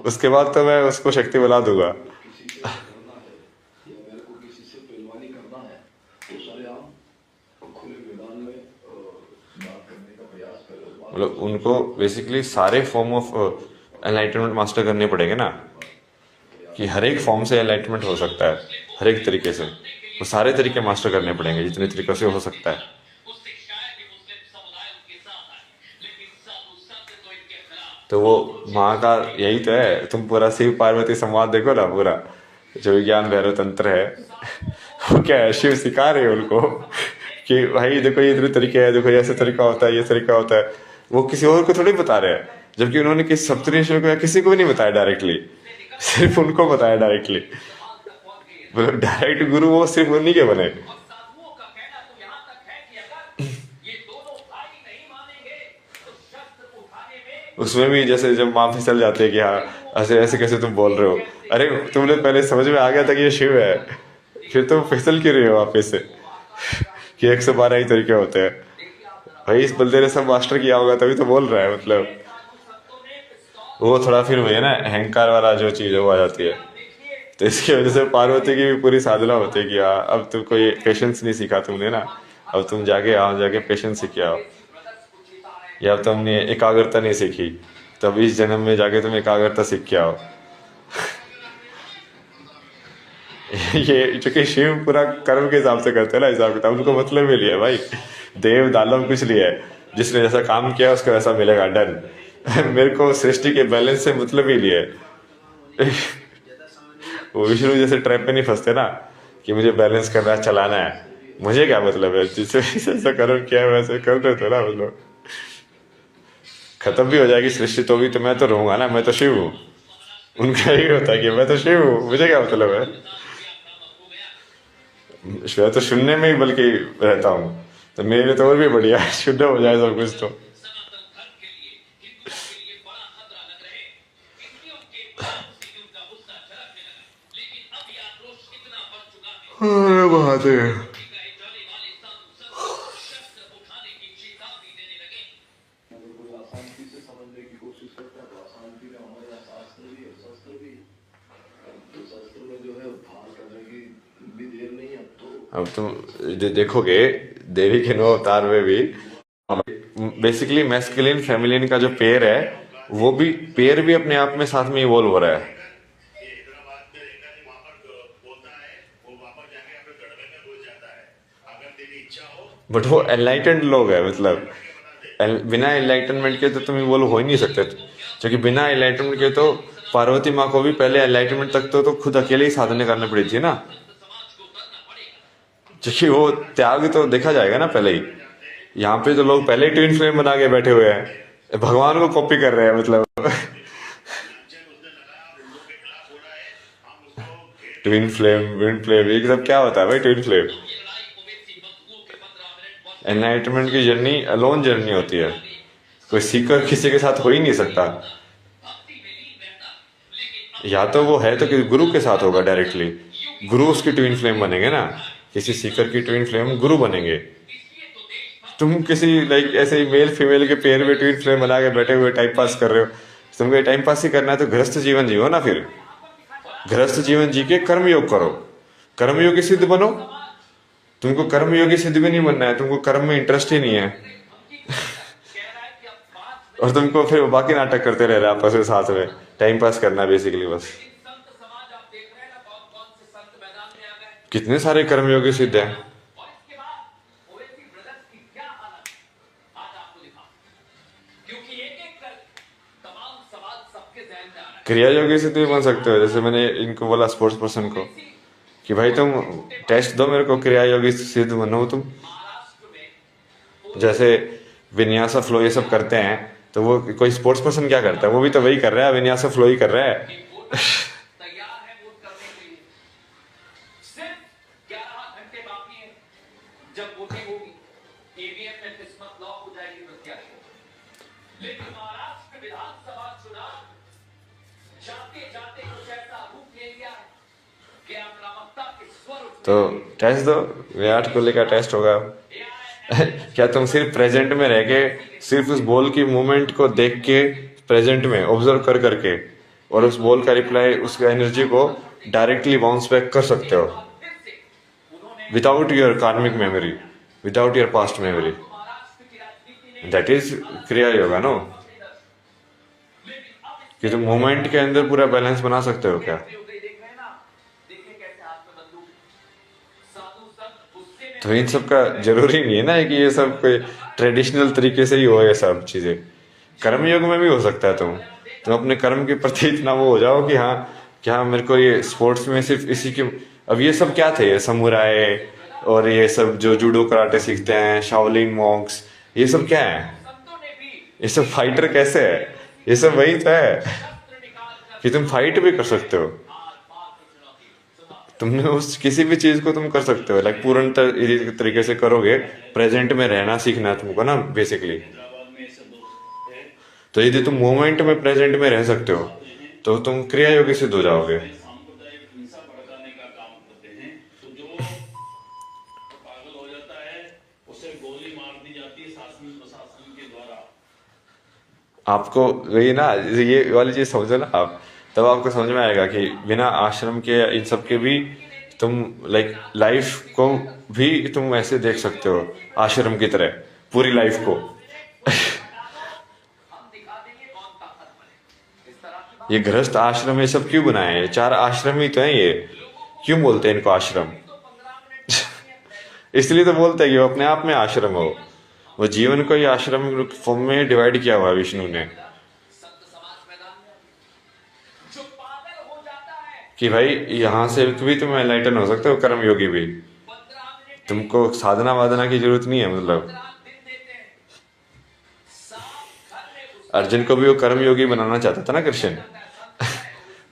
[SPEAKER 1] उसके बाद तो मैं उसको शक्ति बना दूंगा। मतलब उनको बेसिकली सारे फॉर्म ऑफ एनलाइटमेंट मास्टर करने पड़ेंगे ना, कि हर एक फॉर्म से एनलाइटमेंट हो सकता है, हर एक तरीके से वो सारे तरीके मास्टर करने पड़ेंगे जितने तरीकों से हो सकता है।
[SPEAKER 2] उससे शायद ही मुस्लिम समुदाय उनके साथ आए, लेकिन साधु संत तो इनके खिलाफ।
[SPEAKER 1] तो वो माँ का यही तो है, तुम पूरा शिव पार्वती संवाद देखो ना, पूरा जो विज्ञान भैरव तंत्र है वो क्या है, शिव सिखा रहे हैं उनको कि भाई देखो ये इतने तरीके हैं, देखो ऐसे तरीका होता है, ये तरीका होता है। वो किसी और को थोड़ी बता रहे हैं, जबकि उन्होंने किसी सप्तऋषियों को या किसी को भी नहीं बताया डायरेक्टली, सिर्फ उनको बताया डायरेक्टली। मतलब डायरेक्ट गुरु वो सिर्फ उन्हीं के बने।
[SPEAKER 2] साधुओं का कहना तो यहाँ तक है कि अगर ये दोनों भाई नहीं मानेंगे तो शस्त्र उठाने में।
[SPEAKER 1] उसमें भी जैसे जब माँ फिसल जाती है कि हाँ ऐसे ऐसे कैसे तुम बोल रहे हो, अरे तुमने पहले समझ में आ गया था कि ये शिव है, फिर तुम फिसल क्यों रहे हो वापस से कि 112 ही तरीके होते हैं। भाई इस बंदे ने सब मास्टर किया होगा तभी तो बोल रहा है, मतलब वो थोड़ा फिर वही है ना अहंकार वाला जो चीज है वो आ जाती है। तो इसकी वजह से पार्वती की भी पूरी साधना होती है कि हाँ अब तुमको ये पेशेंस नहीं सीखा तुमने ना, अब तुम जाके आओ, जाके पेशेंस सीख के आओ, या अब तुमने एकाग्रता नहीं सीखी, तब इस जन्म में जाके तुम एकाग्रता सीख के आओ। ये चूंकि शिव पूरा कर्म के हिसाब से करते हैं ना, हिसाब किताब, उनको मतलब ही लिया है भाई, देव दानव कुछ लिया है, जिसने जैसा काम किया उसको वैसा मिलेगा, डन। मेरे को सृष्टि के बैलेंस से मतलब ही लिया है। वो विष्णु जैसे ट्रैप पे नहीं फंसते ना कि मुझे बैलेंस करना है, चलाना है, मुझे क्या मतलब है, जिससे जैसा कर्म किया है वैसे कर रहे थे ना वो लोग। खत्म भी हो जाएगी सृष्टि तो भी तो मैं तो रहूंगा ना, मैं तो शिव हूँ। उनका ही होता है कि मैं तो शिव हूँ, मुझे क्या मतलब है, मैं तो शून्य में ही बल्कि रहता हूँ, तो मेरे लिए तो और भी बढ़िया है, शून्य हो जाए सब कुछ तो।
[SPEAKER 2] सनातन धर्म के लिए, हिंदुओं के लिए बड़ा खतरा लग रहे। हिंदुओं के पाप से उनका गुस्सा झलकने लगा, लेकिन अब यह आक्रोश इतना बढ़ चुका है
[SPEAKER 1] अरे बात है।
[SPEAKER 2] कि गए जाने वाले साधु संत शस्त्र उठाने की चेतावनी देने लगे।
[SPEAKER 5] अगर कोई अशांति से समझने की कोशिश करता है तो अशांति में हमारे यहाँ शास्त्र भी है, शस्त्र भी है। तो शस्त्र में जो है उद्धार करने की भी देर नहीं है। तो
[SPEAKER 1] अब तुम देखोगे देवी के 9 अवतार में भी बेसिकली मैस्कुलिन फेमिनिन का जो पेयर है, वो भी पेयर भी अपने आप में साथ में इवॉल्व हो रहा है।
[SPEAKER 6] हैदराबाद में रहता है, वहां पर बोलता है, वो वापस जाके अपने गढ़वे में घुस जाता है, अगर तेरी इच्छा हो।
[SPEAKER 1] बट वो एनलाइटेंड लोग है, मतलब बिना एनलाइटनमेंट के तो तुम इवॉल्व हो ही नहीं सकते, क्योंकि बिना एनलाइटनमेंट के तो पार्वती माँ को भी पहले एनलाइटनमेंट तक तो खुद अकेले ही साधना करनी पड़ी थी ना, क्योंकि वो त्याग तो देखा जाएगा ना पहले ही। यहाँ पे तो लोग पहले ही ट्विन फ्लेम बना के बैठे हुए हैं, भगवान को कॉपी कर रहे हैं, मतलब ट्विन फ्लेम विंड फ्लेम ये सब क्या होता है भाई, ट्विन फ्लेम। एनलाइटमेंट की जर्नी अलोन जर्नी होती है, कोई सीकर किसी के साथ हो ही नहीं सकता, या तो वो है तो कि गुरु के साथ होगा डायरेक्टली, गुरु उसकी ट्विन फ्लेम बनेंगे ना, किसी सीकर की ट्विन फ्लेम गुरु बनेंगे। तुम किसी लाइक ऐसे मेल फीमेल के पेयर में ट्विन फ्लेम बना के बैठे हुए टाइम पास कर रहे हो, तुमको टाइम पास ही करना है तो गृहस्थ जीवन जियो ना, फिर गृहस्थ जीवन जी के कर्मयोग करो, कर्मयोगी सिद्ध बनो। तुमको कर्मयोगी सिद्ध भी नहीं बनना है, तुमको कर्म में इंटरेस्ट ही नहीं है और तुमको फिर बाकी नाटक करते रह रहे आपस में साथ में, टाइम पास करना है बेसिकली बस।
[SPEAKER 2] संत समाज आप देख रहे हैं ना, कौन कौन से संत मैदान में आ गए।
[SPEAKER 1] कितने सारे कर्मयोगी सिद्ध हैं।
[SPEAKER 2] और इसके बाद ओवैसी ब्रदर्स की क्या हालत आज आपको दिखा, क्योंकि एक एक कर तमाम सवाल सबके जहन में आ रहा है।
[SPEAKER 1] क्रियायोगी सिद्ध भी बन सकते हो, जैसे मैंने इनको बोला स्पोर्ट्स पर्सन को कि भाई तुम टेस्ट दो मेरे को, क्रियायोगी सिद्ध बनो तुम।
[SPEAKER 2] महाराष्ट्र में
[SPEAKER 1] जैसे विन्यासा फ्लो ये सब करते हैं, तो वो कोई स्पोर्ट्स पर्सन क्या करता है, वो भी तो वही कर रहा है, विन्यासा फ्लो ही कर रहा है।
[SPEAKER 2] तैयार है वोट करने के लिए, सिर्फ 11 घंटे बाकी है, जब वोटिंग होगी ईवीएम में किस्मत लॉक हो जाएगी प्रत्याशी को। लेकिन महाराष्ट्र विधानसभा चुनाव जाते जाते कुछ ऐसा रूप ले लिया है कि आक्रामकता के स्वर उठते
[SPEAKER 1] तो टेस्ट दो, विराट कोहली का टेस्ट होगा। क्या तुम सिर्फ प्रेजेंट में रह के, सिर्फ उस बॉल की मूवमेंट को देख के प्रेजेंट में ऑब्जर्व कर करके और उस बॉल का रिप्लाई, उस एनर्जी को डायरेक्टली बाउंस बैक कर सकते हो
[SPEAKER 2] फिर से उन्होंने
[SPEAKER 1] विदाउट योर कार्मिक memory, without your past memory.
[SPEAKER 2] Maharashtra की राजनीति ने
[SPEAKER 1] दैट इज क्रिया योगा नो, कि तुम मोमेंट के अंदर पूरा बैलेंस बना सकते हो क्या।
[SPEAKER 2] हो गई, देख रहे हैं ना, देखिए कैसे हाथ में बंदूक, साधु संत गुस्से में
[SPEAKER 1] तो इन सब का जरूरी नहीं है ना कि ये सब कोई ट्रेडिशनल तरीके से ही हो, ये सब चीजें कर्मयोग में भी हो सकता है। तुम अपने कर्म के प्रति इतना वो हो जाओ कि हाँ क्या मेरे को ये स्पोर्ट्स में सिर्फ इसी के, अब ये सब क्या थे, ये समुराय और ये सब जो जूडो कराटे सीखते हैं, शाओलिन मॉन्क्स, ये सब क्या है,
[SPEAKER 2] संतों ने भी
[SPEAKER 1] ये सब फाइटर कैसे है, ये सब वही तो है
[SPEAKER 2] शस्त्र निकाल कर
[SPEAKER 1] कि तुम फाइट भी कर सकते हो,
[SPEAKER 2] आर पार की चुनौती सुना।
[SPEAKER 1] तुमने उस किसी भी चीज को तुम कर सकते हो, लाइक पूर्ण तरीके से करोगे, प्रेजेंट में रहना सीखना है तुमको ना बेसिकली।
[SPEAKER 3] हैदराबाद में ऐसे दोस्त है,
[SPEAKER 1] तो यदि तुम मोमेंट में प्रेजेंट में रह सकते हो तो तुम क्रिया योगी सिद्ध हो जाओगे।
[SPEAKER 3] सांप्रदायिक हिंसा भड़काने का काम करते हैं, तो जो पागल हो जाता है उसे गोली मार दी जाती है शासन प्रशासन के द्वारा।
[SPEAKER 1] आपको वही ना, ये वाली चीज समझो ना आप, तब आपको समझ में आएगा कि बिना आश्रम के इन सब के भी तुम लाइक लाइफ को भी तुम ऐसे देख सकते हो आश्रम की तरह, पूरी लाइफ को। ये गृहस्थ आश्रम ये सब क्यों बनाए हैं? 4 आश्रम ही तो हैं ये, क्यों बोलते हैं इनको आश्रम? इसलिए तो बोलते हैं कि वो अपने आप में आश्रम हो। वो जीवन को ही आश्रम फॉर्म में डिवाइड किया हुआ है विष्णु ने कि भाई यहाँ से भी तुम एनलाइटन हो सकते हो, कर्म योगी भी। तुमको साधना वादना की जरूरत नहीं है। मतलब अर्जुन को भी वो कर्म योगी बनाना चाहता था ना कृष्ण।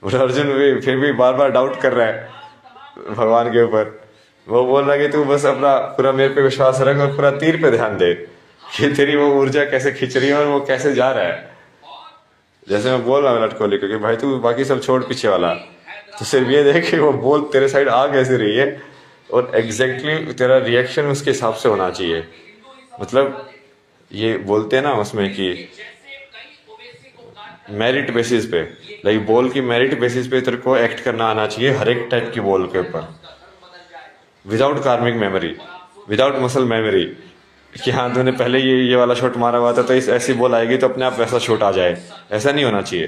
[SPEAKER 1] और अर्जुन भी फिर भी बार बार डाउट कर रहा है भगवान के ऊपर। वो बोल रहा है कि तू बस अपना पूरा मेरे पे विश्वास रख और पूरा तीर पे ध्यान दे कि तेरी वो ऊर्जा कैसे खिंच रही है और वो कैसे जा रहा है। जैसे मैं बोल रहा हूँ विराट कोहली को कि भाई तू बाकी सब छोड़ पीछे वाला, तो सिर्फ ये देख कि वो बॉल तेरे साइड आ कैसे रही है और एग्जैक्टली तेरा रिएक्शन उसके हिसाब से होना चाहिए। मतलब ये बोलते हैं ना उसमें कि मेरिट बेसिस पे, लाइक बॉल की मेरिट बेसिस पे तेरे को एक्ट करना आना चाहिए हर एक टाइप की बॉल के ऊपर, विदाउट कार्मिक मेमोरी, विदाउट मसल मेमोरी कि हाँ तूने पहले ये वाला शॉट मारा हुआ था तो इस ऐसी बॉल आएगी तो अपने आप वैसा शॉट आ जाए। ऐसा नहीं होना चाहिए।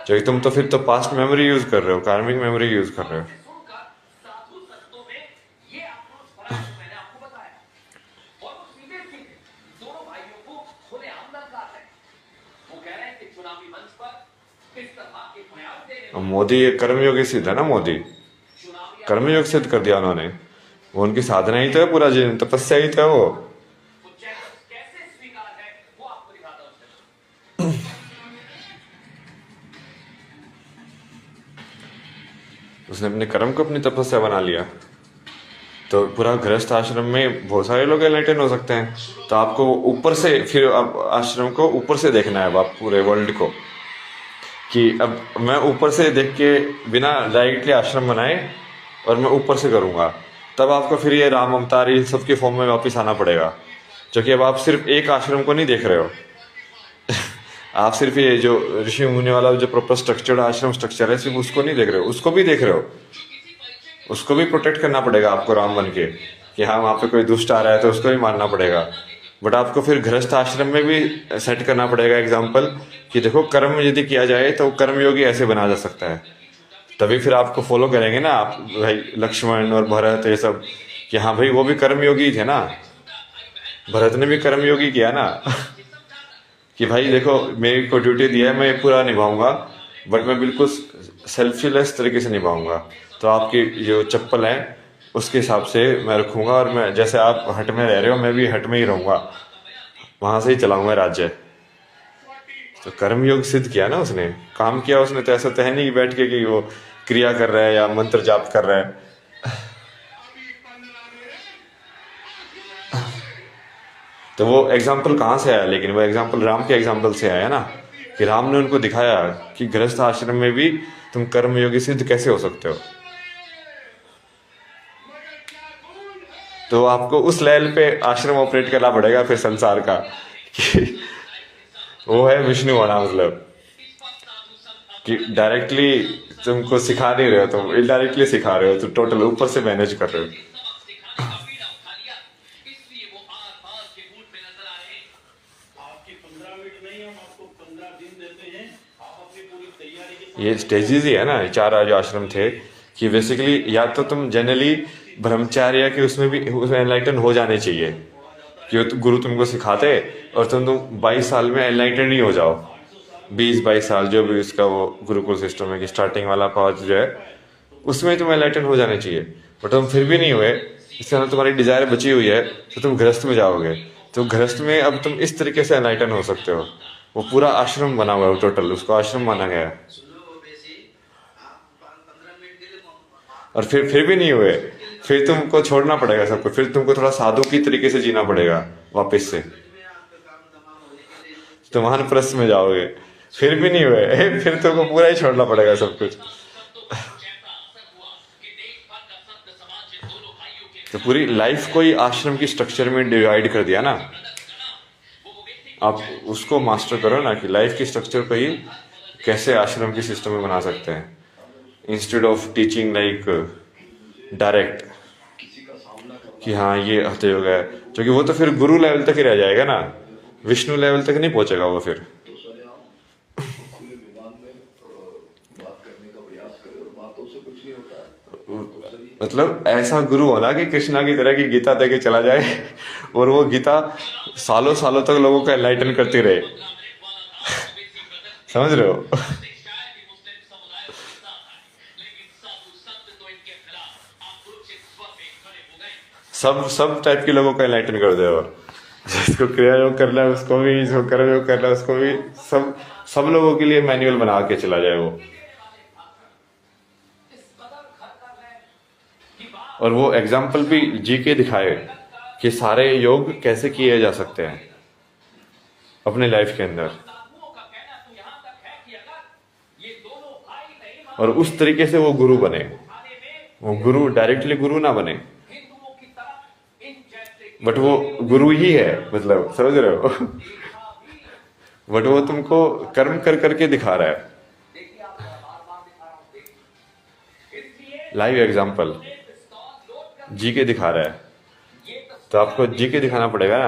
[SPEAKER 1] क्योंकि तुम तो फिर तो पास्ट मेमोरी यूज कर रहे हो, कार्मिक मेमोरी यूज कर रहे हो। मोदी ये कर्मयोगी सिद्ध है ना, मोदी कर्मयोग सिद्ध कर दिया उन्होंने। वो उनकी साधना ही तो है, पूरा जीवन तपस्या ही तो है वो। उसने अपने कर्म को अपनी तपस्या बना लिया। तो पूरा गृहस्थ आश्रम में बहुत सारे लोग एनलाइटन हो सकते हैं। तो आपको ऊपर से फिर अब आश्रम को ऊपर से देखना है, आप पूरे वर्ल्ड को कि अब मैं ऊपर से देख के बिना डायरेक्टली आश्रम बनाए और मैं ऊपर से करूँगा, तब आपको फिर ये राम अवतार ये सबके फॉर्म में वापस आना पड़ेगा। क्योंकि अब आप सिर्फ एक आश्रम को नहीं देख रहे हो। आप सिर्फ ये जो ऋषि मुनि वाला जो प्रॉपर स्ट्रक्चर्ड आश्रम स्ट्रक्चर है सिर्फ उसको नहीं देख रहे हो, उसको भी देख रहे हो। उसको भी प्रोटेक्ट करना पड़ेगा आपको राम बन के कि हाँ वहाँ पे कोई दुष्ट आ रहा है तो उसको भी मारना पड़ेगा। बट आपको फिर गृहस्थ आश्रम में भी सेट करना पड़ेगा एग्जाम्पल कि देखो कर्म यदि किया जाए तो कर्मयोगी ऐसे बना जा सकता है। तभी फिर आपको फॉलो करेंगे ना आप भाई लक्ष्मण और भरत ये सब कि हाँ भाई वो भी कर्मयोगी थे ना, भरत ने भी कर्मयोगी किया ना। कि भाई देखो मेरे को ड्यूटी दिया है मैं ये पूरा निभाऊंगा, बट मैं बिल्कुल सेल्फलेस तरीके से निभाऊंगा। तो आपकी जो चप्पल है उसके हिसाब से मैं रखूंगा और मैं जैसे आप हट में रह रहे हो मैं भी हट में ही रहूंगा, वहां से ही चलाऊंगा राज्य। तो कर्मयोग सिद्ध किया ना उसने, काम किया उसने। तो ऐसा तो है नहीं बैठ के कि वो क्रिया कर रहा है या मंत्र जाप कर रहा है। तो वो एग्जाम्पल कहाँ से आया? लेकिन वो एग्जाम्पल राम के एग्जाम्पल से आया ना कि राम ने उनको दिखाया कि गृहस्थ आश्रम में भी तुम कर्मयोगी सिद्ध कैसे हो सकते हो। तो आपको उस लेवल पे आश्रम ऑपरेट करना पड़ेगा फिर संसार का कि वो है विष्णु होना। मतलब कि डायरेक्टली तुमको सिखा नहीं रहे हो, तुम इनडायरेक्टली सिखा रहे हो, तो टोटल ऊपर से मैनेज कर रहे हो। ये स्टेजेस ही है ना, 4 जो आश्रम थे कि बेसिकली या तो तुम जनरली ब्रह्मचार्य के उसमें भी एनलाइटन हो जाने चाहिए कि गुरु तुमको सिखाते और तुम 22 साल में एनलाइटन ही हो जाओ। 20-22 साल जो भी उसका वो गुरुकुल सिस्टम है कि स्टार्टिंग वाला पार्ट जो है उसमें तुम एनलाइटन हो जाने चाहिए। बट तुम फिर भी नहीं हुए, इससे ना तुम्हारी डिजायर बची हुई है तो तुम गृहस्थ में जाओगे। तो गृहस्थ में अब तुम इस तरीके से एनलाइटन हो सकते हो। वो पूरा आश्रम बना हुआ है, टोटल उसको आश्रम माना गया है। और फिर भी नहीं हुए, फिर तुमको छोड़ना पड़ेगा सबको, फिर तुमको थोड़ा साधु की तरीके से जीना पड़ेगा वापस से, तो वानप्रस्थ में जाओगे। फिर भी नहीं हुए, फिर तुमको पूरा ही छोड़ना पड़ेगा सब कुछ। तो पूरी लाइफ को ही आश्रम की स्ट्रक्चर में डिवाइड कर दिया ना। आप उसको मास्टर करो ना कि लाइफ की स्ट्रक्चर को ही कैसे आश्रम की सिस्टम में बना सकते हैं। Instead of teaching like direct
[SPEAKER 5] किसी का सामना करना
[SPEAKER 1] कि हाँ ये हठयोग है, क्योंकि वो तो फिर गुरु लेवल तक ही रह जाएगा ना, विष्णु लेवल तक नहीं पहुंचेगा वो फिर।
[SPEAKER 5] तो सरेआम खुले मैदान में बात करने का प्रयास करे और बातों से कुछ नहीं होता है।
[SPEAKER 1] मतलब ऐसा गुरु होना कि कृष्णा की तरह की गीता दे के चला जाए और वो गीता सालों सालों तक लोगों को एनलाइटन करती रहे। समझ रहे हो?
[SPEAKER 2] शायद ही मुस्लिम समुदाय उसके साथ आए, लेकिन साधु संत तो इनके खिलाफ आक्रोशित स्वर में खड़े हो गए।
[SPEAKER 1] सब टाइप के लोगों को एनलाइटन कर दे, और जिसको क्रिया योग करना है उसको भी, जिसको कर्म योग करना है उसको भी, सब लोगों के लिए मैनुअल बना के चला जाए वो। और वो एग्जाम्पल भी जी के दिखाए कि सारे योग कैसे किए जा सकते हैं अपने लाइफ के अंदर, और उस तरीके से वो गुरु बने। वो गुरु डायरेक्टली गुरु ना बने, बट वो गुरु ही है, मतलब समझ रहे हो? बट वो तुमको कर्म कर करके दिखा रहा है, लाइव एग्जाम्पल जी के दिखा रहा है। तो आपको जी के दिखाना पड़ेगा ना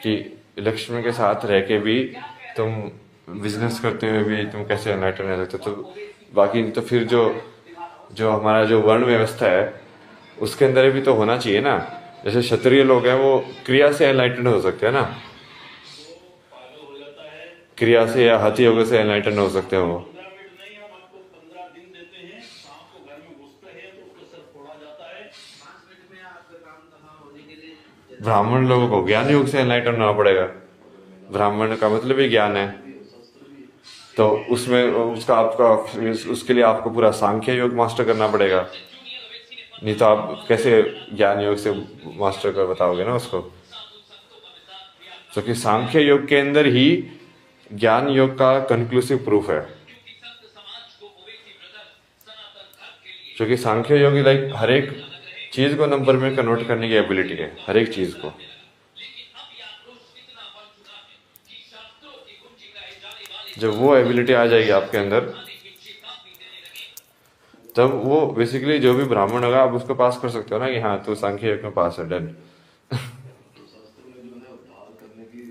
[SPEAKER 1] कि लक्ष्मी के साथ रह के भी तुम बिजनेस करते हुए भी तुम कैसे एनलाइटन रह सकते। तो बाकी तो फिर जो हमारा जो वर्ण व्यवस्था है उसके अंदर भी तो होना चाहिए ना। जैसे क्षत्रिय लोग हैं वो क्रिया से एनलाइटन हो सकते हैं ना, क्रिया से या हति योग से एनलाइटन हो सकते हैं वो।
[SPEAKER 3] 15 मिनट नहीं, हम आपको 15 दिन देते हैं। सांप को घर में घुसता है तो उसका सर फोड़ा जाता है।
[SPEAKER 4] 5 मिनट में आपका काम तमाम होने के लिए
[SPEAKER 1] ब्राह्मण लोगों को ज्ञान योग से एनलाइटन होना पड़ेगा। ब्राह्मण का मतलब ही ज्ञान है, तो उसमें उसका आपका उसके लिए आपको पूरा सांख्य योग मास्टर करना पड़ेगा, नहीं तो आप कैसे ज्ञान योग से मास्टर कर बताओगे ना उसको। क्योंकि सांख्य योग के अंदर ही ज्ञान योग का कंक्लूसिव प्रूफ है। क्योंकि सांख्य योग लाइक हर एक चीज को नंबर में कन्वर्ट करने की एबिलिटी है, हर एक चीज को। जब वो एबिलिटी आ जाएगी आपके अंदर, तब वो बेसिकली जो भी ब्राह्मण होगा आप उसको पास कर सकते हो ना कि हाँ तू सांख्य योग में पास है, डन।
[SPEAKER 5] तो शास्त्र में जो है उद्धार करने की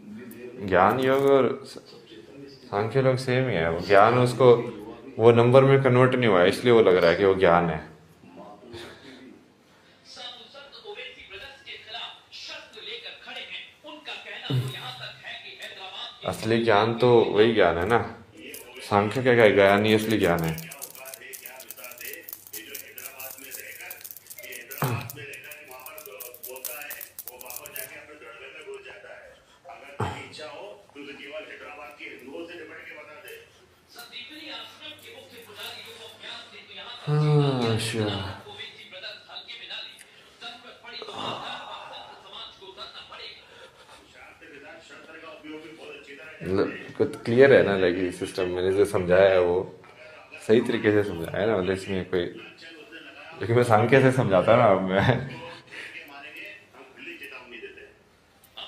[SPEAKER 5] भी देर
[SPEAKER 1] ज्ञान योग और सांख्य योग सेम ही है। वो ज्ञान उसको वो नंबर में कन्वर्ट नहीं हुआ है, इसलिए वो लग रहा है कि वो ज्ञान है।
[SPEAKER 2] साधु संत ओवैसी ब्रदर्स के खिलाफ शस्त्र लेकर खड़े हैं। उनका कहना तो यहाँ तक है कि हैदराबाद के
[SPEAKER 1] असली ज्ञान तो वही ज्ञान है ना, सांख्य क्या है, ज्ञान ही असली ज्ञान है।
[SPEAKER 2] संदीपनी आश्रम के मुख्य पुजारी योग अभ्यास से तो यहाँ तक ओवैसी ब्रदर्स हल्के में ना ले। जरूरत पड़ी तो संत समाज को उतरना पड़ेगा।
[SPEAKER 1] क्लियर है ना, लाइक सिस्टम मैंने जो समझाया है वो सही तरीके से समझाया है ना, मतलब इसमें कोई, लेकिन मैं सांख्य से समझाता ना मैं।
[SPEAKER 2] अब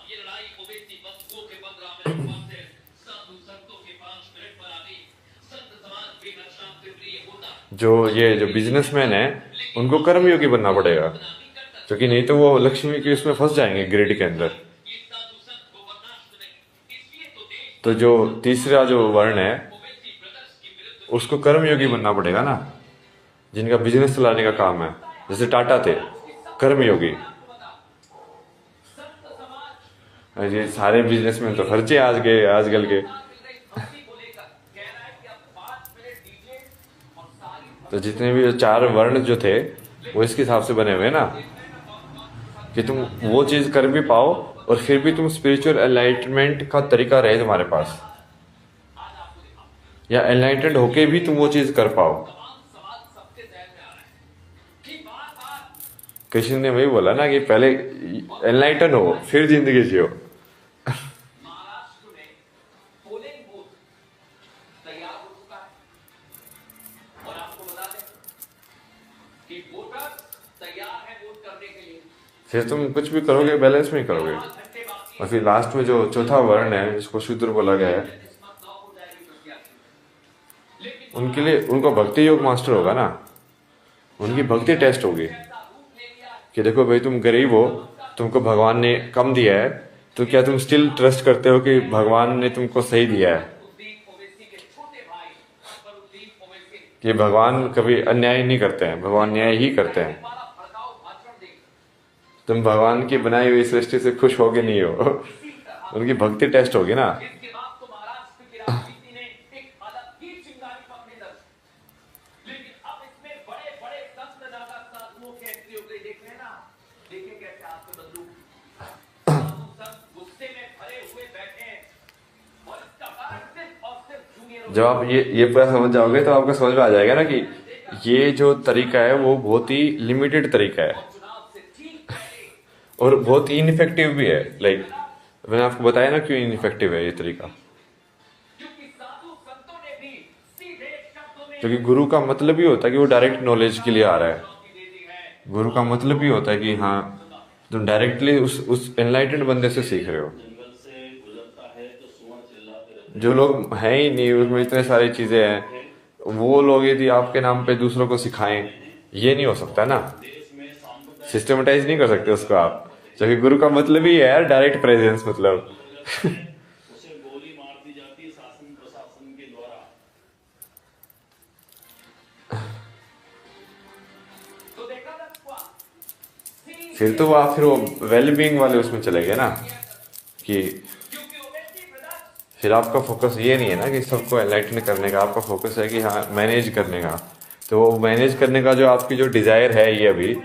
[SPEAKER 2] ये लड़ाई ओवैसी वस्तुओं के 15 मिनट से साधु संतों के 5 मिनट पर आ गई। संत समाज भी नक्शा के प्रिय होता
[SPEAKER 1] जो बिजनेसमैन है उनको कर्मयोगी बनना पड़ेगा, क्योंकि नहीं तो वो लक्ष्मी के उसमें फंस जाएंगे ग्रिड के अंदर।
[SPEAKER 2] ये साधु संत को बर्दाश्त नहीं, इसलिए तो देश
[SPEAKER 1] तो जो तीसरा जो वर्ण है
[SPEAKER 2] ओवैसी ब्रदर्स के विरुद्ध
[SPEAKER 1] उसको कर्मयोगी बनना पड़ेगा ना, जिनका बिजनेस चलाने का काम है। जैसे टाटा थे कर्मयोगी, ये सारे बिजनेसमैन तो खर्चे आजकल के। तो जितने भी 4 वर्ण जो थे वो इसके हिसाब से बने हुए हैं ना, कि तुम वो चीज कर भी पाओ और फिर भी तुम स्पिरिचुअल एनलाइटमेंट का तरीका रहे तुम्हारे पास, या एनलाइटेड होके भी तुम वो चीज कर पाओ। कृष्ण ने वही बोला ना कि पहले एनलाइटन हो फिर जिंदगी जियो।
[SPEAKER 2] महाराष्ट्र में पोलिंग बूथ तैयार हो चुका है और आपको बता दें कि वोटर तैयार है वोट करने के लिए।
[SPEAKER 1] फिर तुम कुछ भी करोगे बैलेंस में ही करोगे।
[SPEAKER 2] घंटे बाकी
[SPEAKER 1] और फिर लास्ट में जो चौथा वर्ण है जिसको शूद्र बोला गया है,
[SPEAKER 2] किस्मत 9 हो जाएगी प्रत्याशी। लेकिन
[SPEAKER 1] उनके लिए उनको भक्ति योग मास्टर होगा ना, उनकी भक्ति टेस्ट होगी कि देखो भाई तुम गरीब हो, तुमको भगवान ने कम दिया है, तो क्या तुम स्टिल ट्रस्ट करते हो कि भगवान ने तुमको सही दिया है? कि भगवान कभी अन्याय नहीं करते हैं, भगवान न्याय ही करते हैं। तुम भगवान की बनाई हुई सृष्टि से खुश हो कि नहीं हो? उनकी भक्ति टेस्ट होगी ना।
[SPEAKER 2] इसके बाद तो महाराष्ट्र की राजनीति ने एक अलग ही चिंगारी पकड़ी दर्ज, लेकिन अब इसमें बड़े बड़े संत ज्यादा साधुओं की एंट्री हो गई। देख रहे हैं ना, देखिए कैसे आपके बंधु साधु संत गुस्से में भरे हुए बैठे हैं, और इसका कारण सिर्फ और सिर्फ जूनियर।
[SPEAKER 1] जब आप ये पूरा समझ जाओगे तो आपको समझ में आ जाएगा ना कि ये जो तरीका है वो बहुत ही लिमिटेड तरीका है और बहुत ही इनफेक्टिव भी है। लाइक मैंने आपको बताया ना क्यों इनफेक्टिव है ये तरीका,
[SPEAKER 2] क्योंकि साधु संतों ने भी सीधे शब्दों में
[SPEAKER 1] क्योंकि गुरु का मतलब ही होता है कि वो डायरेक्ट नॉलेज के लिए आ रहा है।
[SPEAKER 2] दे दी है।
[SPEAKER 1] गुरु का मतलब ही होता है कि हाँ तुम डायरेक्टली उस एनलाइटेंड बंदे से सीख रहे हो।
[SPEAKER 3] जंगल से गुजरता है तो सुअर चिल्लाते रहते
[SPEAKER 1] जो लोग हैं ही नहीं, उसमें इतने सारी चीजें हैं, वो लोग यदि आपके नाम पे दूसरों को सिखाएं, ये नहीं हो सकता ना। सिस्टमेटाइज नहीं कर सकते उसको आप, क्योंकि गुरु का मतलब ही है डायरेक्ट प्रेजेंस। मतलब
[SPEAKER 3] उसे गोली मार दी जाती है शासन प्रशासन के द्वारा।
[SPEAKER 2] तो देखा ना हुआ,
[SPEAKER 1] फिर तो आप फिर वो वेलबींग वाले उसमें चले गए ना कि
[SPEAKER 2] क्योंकि ओबेसिटी ब्रदर
[SPEAKER 1] फिर आपका फोकस ये नहीं है ना कि सबको एनलाइटन करने का, आपका फोकस है कि हाँ मैनेज करने का। तो वो मैनेज करने का जो आपकी जो डिजायर है ये अभी,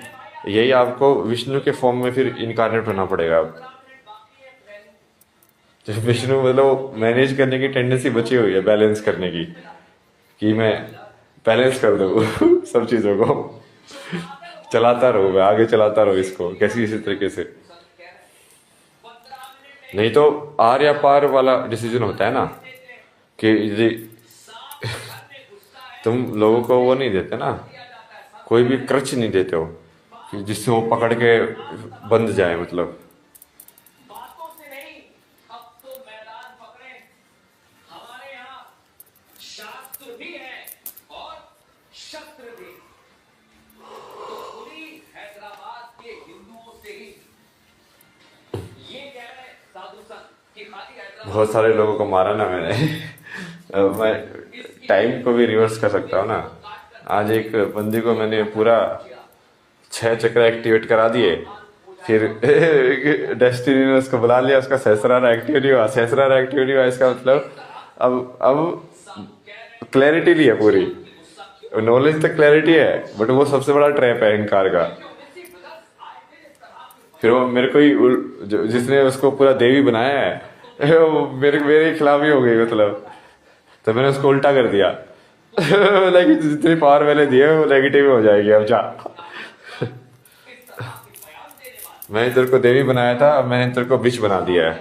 [SPEAKER 1] यही आपको विष्णु के फॉर्म में फिर इनकारनेट होना पड़ेगा। अब जो विष्णु मतलब मैनेज करने की टेंडेंसी बची हुई है, बैलेंस करने की, कि मैं बैलेंस कर दूँ सब चीज़ों को, चलाता रहूँ मैं, आगे चलाता रहूँ इसको किसी तरीके से। नहीं तो आर या पार वाला डिसीजन होता है ना कि यदि तुम लोगों को वो नहीं देते ना, कोई भी क्रच नहीं देते हो कि जिससे वो पकड़ के बंध जाए। मतलब
[SPEAKER 2] बातों से नहीं, अब तो मैदान पकड़े। हमारे यहाँ शास्त्र भी है और शस्त्र भी। तो खुली हैदराबाद के हिंदुओं से ही ये कह रहे साधु संत कि खाली हैदराबाद
[SPEAKER 1] बहुत सारे लोगों को मारा ना मैंने। मैं टाइम को भी रिवर्स कर सकता हूँ ना। आज एक बंदी को मैंने पूरा 6 चक्र एक्टिवेट करा दिए, फिर डेस्टिनी ने उसको बुला लिया, उसका सहस्रार एक्टिव नहीं हुआ। सहस्रार एक्टिव नहीं हुआ इसका मतलब अब क्लैरिटी नहीं है पूरी। नॉलेज तक क्लैरिटी है, बट वो सबसे बड़ा ट्रैप है अहंकार का। फिर वो मेरे को ही जिसने उसको पूरा देवी बनाया है वो मेरे खिलाफ ही हो गई। मतलब तो मैंने उसको उल्टा कर दिया लेकिन जितनी पावर मैंने दी है वो नेगेटिव हो जाएगी। अब जा मैंने तेरे को देवी बनाया था, अब मैंने तेरे को बिच बना दिया है,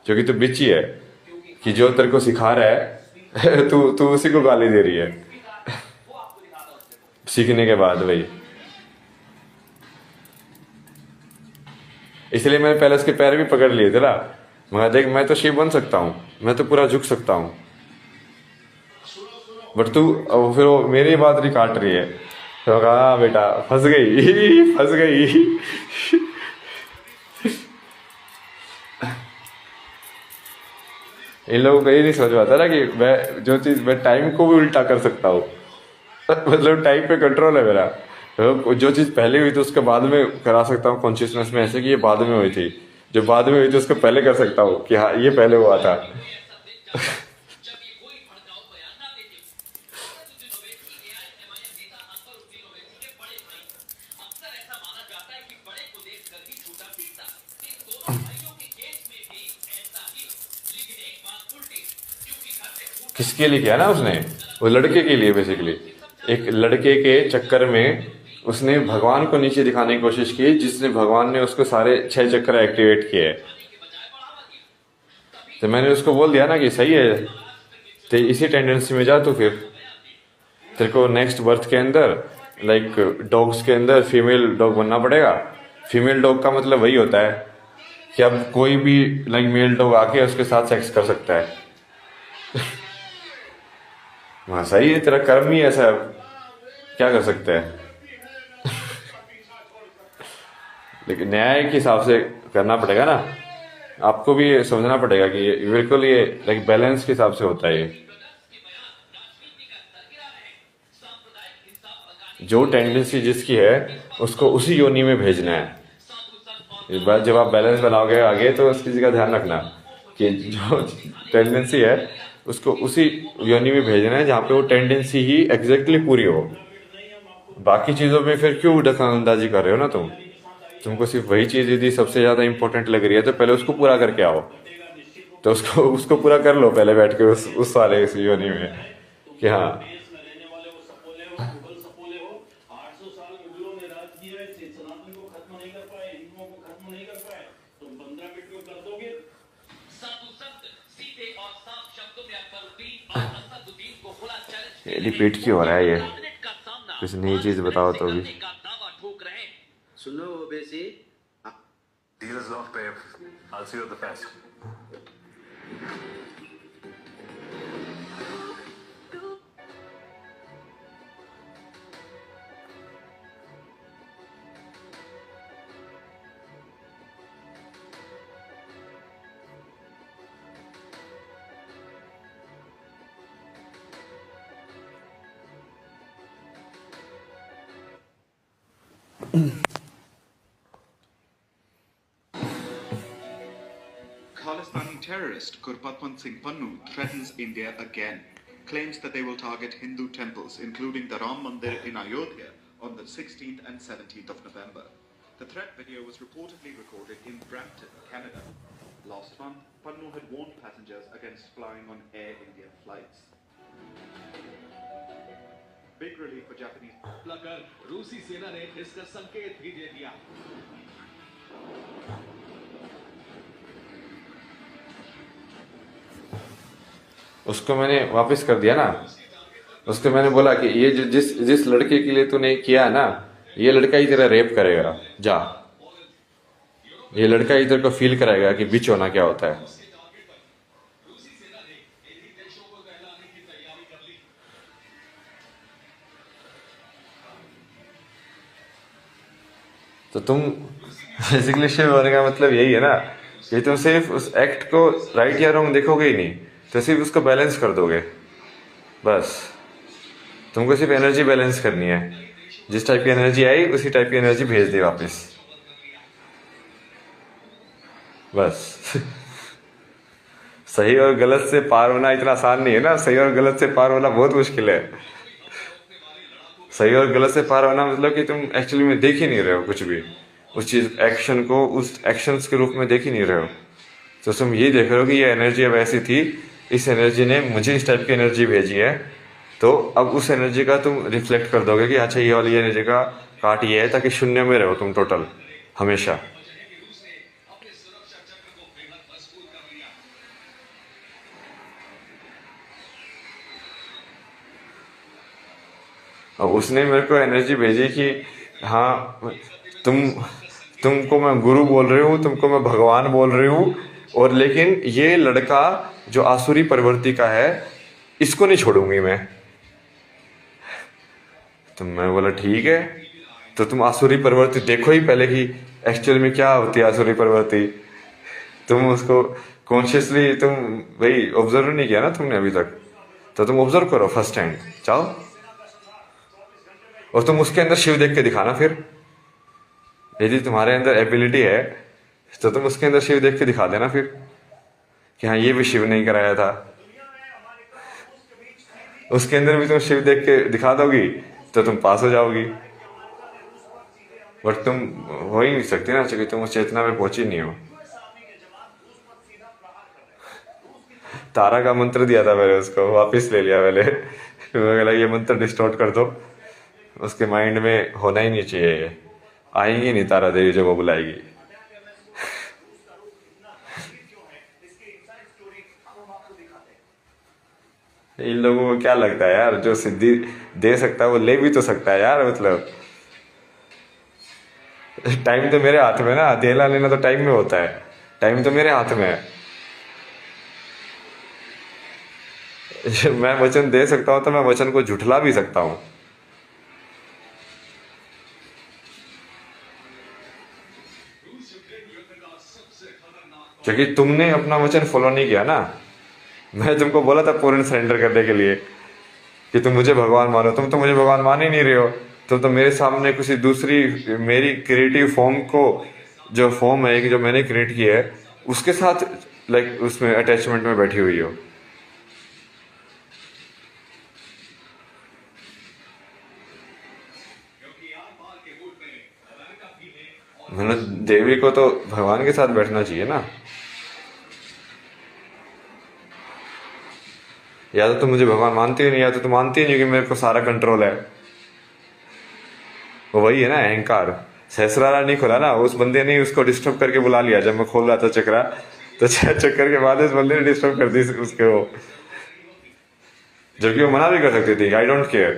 [SPEAKER 1] क्योंकि तू बिच ही है कि जो तेरे को सिखा रहा है तू उसी को गाली दे रही है सीखने के बाद भाई। इसलिए मैंने पहले उसके पैर भी पकड़ लिए थे ना। मैं देख, मैं तो शिव बन सकता हूँ, मैं तो पूरा झुक सकता हूँ, बट तू फिर वो मेरी बात नहीं काट रही है। तो कहा बेटा फंस गई फंस गई। इन लोगों को ये नहीं समझ आता ना कि मैं टाइम को भी उल्टा कर सकता हूँ। मतलब टाइम पे कंट्रोल है मेरा। तो जो चीज़ पहले हुई थी उसके बाद में करा सकता हूँ कॉन्शियसनेस में, ऐसे कि ये बाद में हुई थी। जो बाद में हुई थी उसको पहले कर सकता हूँ कि हाँ ये पहले हुआ था।
[SPEAKER 2] जब ये कोई भड़काऊ बयान ना देते। असदुद्दीन ओवैसी एआईएमआईएम नेता अकबर उद्दीन ओवैसी के बड़े भाई। अक्सर ऐसा माना जाता है कि बड़े को देखकर ही छोटा सीखता। इन दोनों भाइयों के केस में भी ऐसा ही, लेकिन एक बात उल्टी, क्योंकि घर से
[SPEAKER 1] किसके लिए किया ना उसने? वो लड़के के लिए बेसिकली। एक लड़के के चक्कर में उसने भगवान को नीचे दिखाने की कोशिश की, जिसने भगवान ने उसको सारे 6 चक्र एक्टिवेट किए। तो मैंने उसको बोल दिया ना कि सही है, तो इसी टेंडेंसी में जा। तो फिर तेरे को नेक्स्ट बर्थ के अंदर लाइक डॉग्स के अंदर फीमेल डॉग बनना पड़ेगा। फीमेल डॉग का मतलब वही होता है कि अब कोई भी लाइक मेल डॉग आके उसके साथ सेक्स कर सकता है। हाँ सही है, तेरा कर्म ही ऐसा है, क्या कर सकते हैं। लेकिन न्याय के हिसाब से करना पड़ेगा ना, आपको भी ये समझना पड़ेगा कि ये बिल्कुल ये लाइक बैलेंस के हिसाब से होता है ये। जो टेंडेंसी जिसकी है उसको उसी योनि में भेजना है। इस बार जब आप बैलेंस बनाओगे आगे तो उस चीज़ का ध्यान रखना कि जो टेंडेंसी है उसको उसी योनि में भेजना है जहाँ पे वो टेंडेंसी ही एग्जैक्टली पूरी हो। बाकी चीज़ों में फिर क्यों दखलंदाजी कर रहे हो ना तुमको सिर्फ वही चीज़ यदि सबसे ज़्यादा इंपॉर्टेंट लग रही है तो पहले उसको पूरा करके आओ। तो उसको उसको पूरा कर लो पहले बैठ के उस वाले इस योनि में कि हाँ
[SPEAKER 3] देश में रहने वाले वो सपोले हो, मुगल सपोले हो, 800 साल मुगलों ने राज किया है, सनातन को खत्म नहीं कर पाए, हिंदुओं को खत्म नहीं कर पाए, तुम 15 मिनट में कर दोगे।
[SPEAKER 2] साधु संत सीधे और साफ शब्दों में अकबरुद्दीन और असदुद्दीन को खुला चैलेंज
[SPEAKER 1] ये रिपीट क्यों हो रहा है ये,
[SPEAKER 2] कैबिनेट का सामना
[SPEAKER 1] कुछ नई चीज़ बताओ तो भी।
[SPEAKER 2] करने का दावा ठोक रहे हैं।
[SPEAKER 4] सुनो OBC,
[SPEAKER 6] Deal is off, babe. I'll see you at the fest.
[SPEAKER 7] Khalistani terrorist Gurpatwant Singh Pannu threatens India again, claims that they will target Hindu temples, including the Ram Mandir in Ayodhya, on the 16th and 17th of November. The threat video was reportedly recorded in Brampton, Canada. Last month, Pannu had warned passengers against flying on Air India flights. Big relief for Japanese.
[SPEAKER 8] कर रूसी सेना ने इसका संकेत भी दे दिया।
[SPEAKER 1] उसको मैंने वापस कर दिया ना, उसको मैंने बोला कि ये जो जिस जिस लड़के के लिए तूने किया है ना, ये लड़का ही तेरा रेप करेगा, जा। ये लड़का ही तेरे को फील कराएगा कि बिच होना क्या होता है। तो तुम बेसिकली शिव होने का मतलब यही है ना कि तुम सिर्फ उस एक्ट को राइट या रॉन्ग देखोगे ही नहीं, तो सिर्फ उसको बैलेंस कर दोगे बस। तुमको सिर्फ एनर्जी बैलेंस करनी है, जिस टाइप की एनर्जी आई उसी टाइप की एनर्जी भेज दे वापस, बस। सही और गलत से पार होना इतना आसान नहीं है ना, सही और गलत से पार होना बहुत मुश्किल है। सही और गलत से पार होना मतलब कि तुम एक्चुअली में देख ही नहीं रहे हो कुछ भी, उस चीज एक्शन को उस एक्शंस के रूप में देख ही नहीं रहे हो। तो तुम ये देख रहे हो कि ये एनर्जी अब ऐसी थी, इस एनर्जी ने मुझे इस टाइप की एनर्जी भेजी है, तो अब उस एनर्जी का तुम रिफ्लेक्ट कर दोगे कि अच्छा ये वाली एनर्जी का काट ये है, ताकि शून्य में रहो तुम टोटल हमेशा। और उसने मेरे को एनर्जी भेजी कि हाँ तुमको मैं गुरु बोल रही हूँ, तुमको मैं भगवान बोल रही हूँ, और लेकिन ये लड़का जो आसुरी प्रवृत्ति का है इसको नहीं छोड़ूंगी मैं। तो मैं बोला ठीक है, तो तुम आसुरी प्रवृत्ति देखो ही पहले कि एक्चुअल में क्या होती है आसुरी प्रवृत्ति। तुम उसको कॉन्शियसली तुम भाई ऑब्जर्व नहीं किया ना तुमने अभी तक, तो तुम ऑब्जर्व करो फर्स्ट हैंड चाहो, और तुम उसके अंदर शिव देख के दिखाना। फिर यदि तुम्हारे अंदर एबिलिटी है तो तुम उसके अंदर शिव देख के दिखा देना फिर कि हाँ ये भी शिव नहीं कराया था। उसके अंदर भी तुम शिव देख के दिखा दोगी तो तुम पास हो जाओगी। बट तुम हो ही नहीं सकती ना, क्योंकि तुम उस चेतना में पहुंची नहीं हो। तारा का मंत्र दिया था मैंने उसको, वापिस ले लिया मैंने। बोला ये मंत्र डिस्टॉर्ट कर दो, उसके माइंड में होना ही नहीं चाहिए, ये आएंगी नहीं तारा देवी जो वो बुलाएगी। इन लोगों को क्या लगता है यार, जो सिद्धि दे सकता है वो ले भी तो सकता है यार। मतलब टाइम तो मेरे हाथ में ना, देना लेना तो टाइम में होता है, टाइम तो मेरे हाथ में है। मैं वचन दे सकता हूँ तो मैं वचन को झुठला भी सकता हूँ। क्योंकि तुमने अपना वचन फॉलो नहीं किया ना। मैं तुमको बोला था पूर्ण सरेंडर करने के लिए कि तुम मुझे भगवान मानो, तुम तो मुझे भगवान मान ही नहीं रहे हो। तुम तो मेरे सामने किसी दूसरी मेरी क्रिएटिव फॉर्म को, जो फॉर्म है कि जो मैंने क्रिएट किया है उसके साथ लाइक उसमें अटैचमेंट में बैठी हुई हो। मैंने देवी को तो भगवान के साथ बैठना चाहिए ना। या तो तुम मुझे भगवान मानते ही नहीं, या तो तुम मानते ही नहीं कि मेरे को सारा कंट्रोल है। वो वही है ना अहंकार। सहस्रारा नहीं खोला ना, उस बंदे ने उसको डिस्टर्ब करके बुला लिया। जब मैं खोल रहा था चक्रा, तो चक्कर के बाद उस बंदे ने डिस्टर्ब कर दी उसके वो, जबकि वो मना भी कर सकती थी, आई डोंट केयर।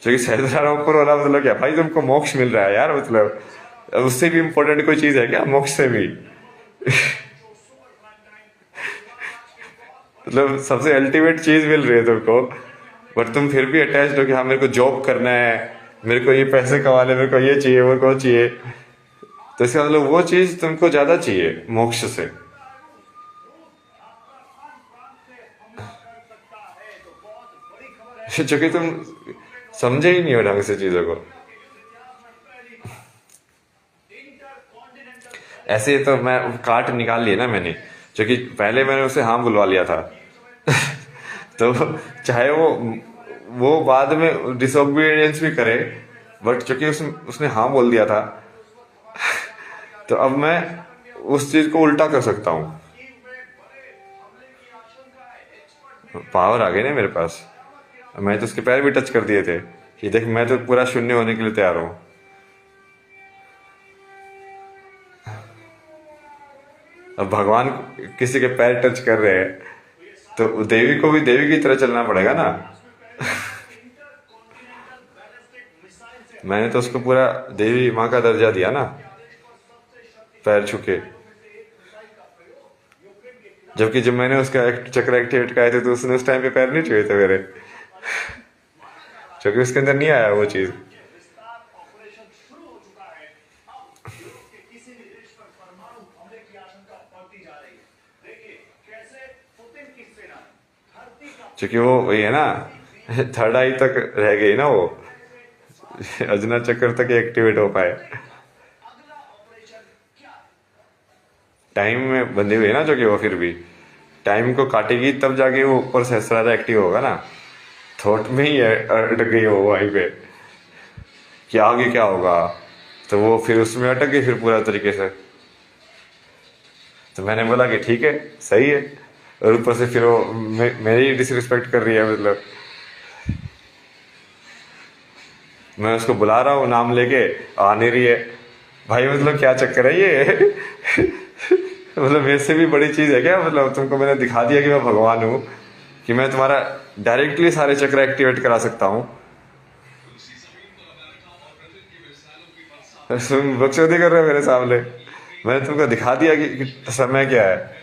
[SPEAKER 1] क्योंकि सहस्रारा ऊपर वाला मतलब क्या भाई, तुमको मोक्ष मिल रहा है यार, मतलब उससे भी इम्पोर्टेंट कोई चीज है क्या मोक्ष से भी? मतलब सबसे अल्टीमेट चीज मिल रही है तुमको, बट तुम फिर भी अटैच्ड हो कि हाँ मेरे को जॉब करना है, मेरे को ये पैसे कमाने, मेरे को ये चाहिए, मेरे को चाहिए। तो इसका मतलब वो चीज तुमको ज्यादा चाहिए मोक्ष से। क्योंकि तुम समझे ही नहीं हो ढंग से चीजों को। ऐसे तो मैं काट निकाल लिया ना मैंने, क्योंकि पहले मैंने उसे हाँ बुलवा लिया था। तो चाहे वो बाद में डिसोबीडियंस भी करे, बट क्योंकि उसने हाँ बोल दिया था, तो अब मैं उस चीज को उल्टा कर सकता हूँ। पावर आ गई ना मेरे पास। मैं तो उसके पैर भी टच कर दिए थे कि देख मैं तो पूरा शून्य होने के लिए तैयार हूँ। अब भगवान किसी के पैर टच कर रहे हैं, तो देवी को भी देवी की तरह चलना पड़ेगा ना। मैंने तो उसको पूरा देवी माँ का दर्जा दिया ना, पैर छुके। जबकि जब मैंने उसका चक्र एक्टिवेट कराए थे तो उसने उस टाइम पे पैर नहीं छुए थे मेरे, क्योंकि उसके अंदर नहीं आया वो चीज। क्योंकि वो वही है ना, थर्ड आई तक रह गई ना वो, अजना चक्र तक एक्टिवेट हो पाए। टाइम में बंधी हुई है ना, जो कि वो फिर भी टाइम को काटेगी तब जाके वो ऊपर सहस्रारा एक्टिव होगा ना। थॉट में ही अटक गई वो वहीं पे कि आगे क्या होगा, तो वो फिर उसमें अटक गई फिर पूरा तरीके से। तो मैंने बोला कि ठीक है सही है, और ऊपर से फिर वो मेरी डिसरिस्पेक्ट कर रही है। मतलब मैं उसको बुला रहा हूँ नाम लेके, आ नहीं रही है भाई। मतलब क्या चक्कर है ये? मतलब मेरे से भी बड़ी चीज है क्या? मतलब तुमको मैंने दिखा दिया कि मैं भगवान हूँ, कि मैं तुम्हारा डायरेक्टली सारे चक्र एक्टिवेट करा सकता हूँ। तुम बकचोदी कर रहे हो मेरे सामने। मैंने तुमको दिखा दिया कि समय क्या है।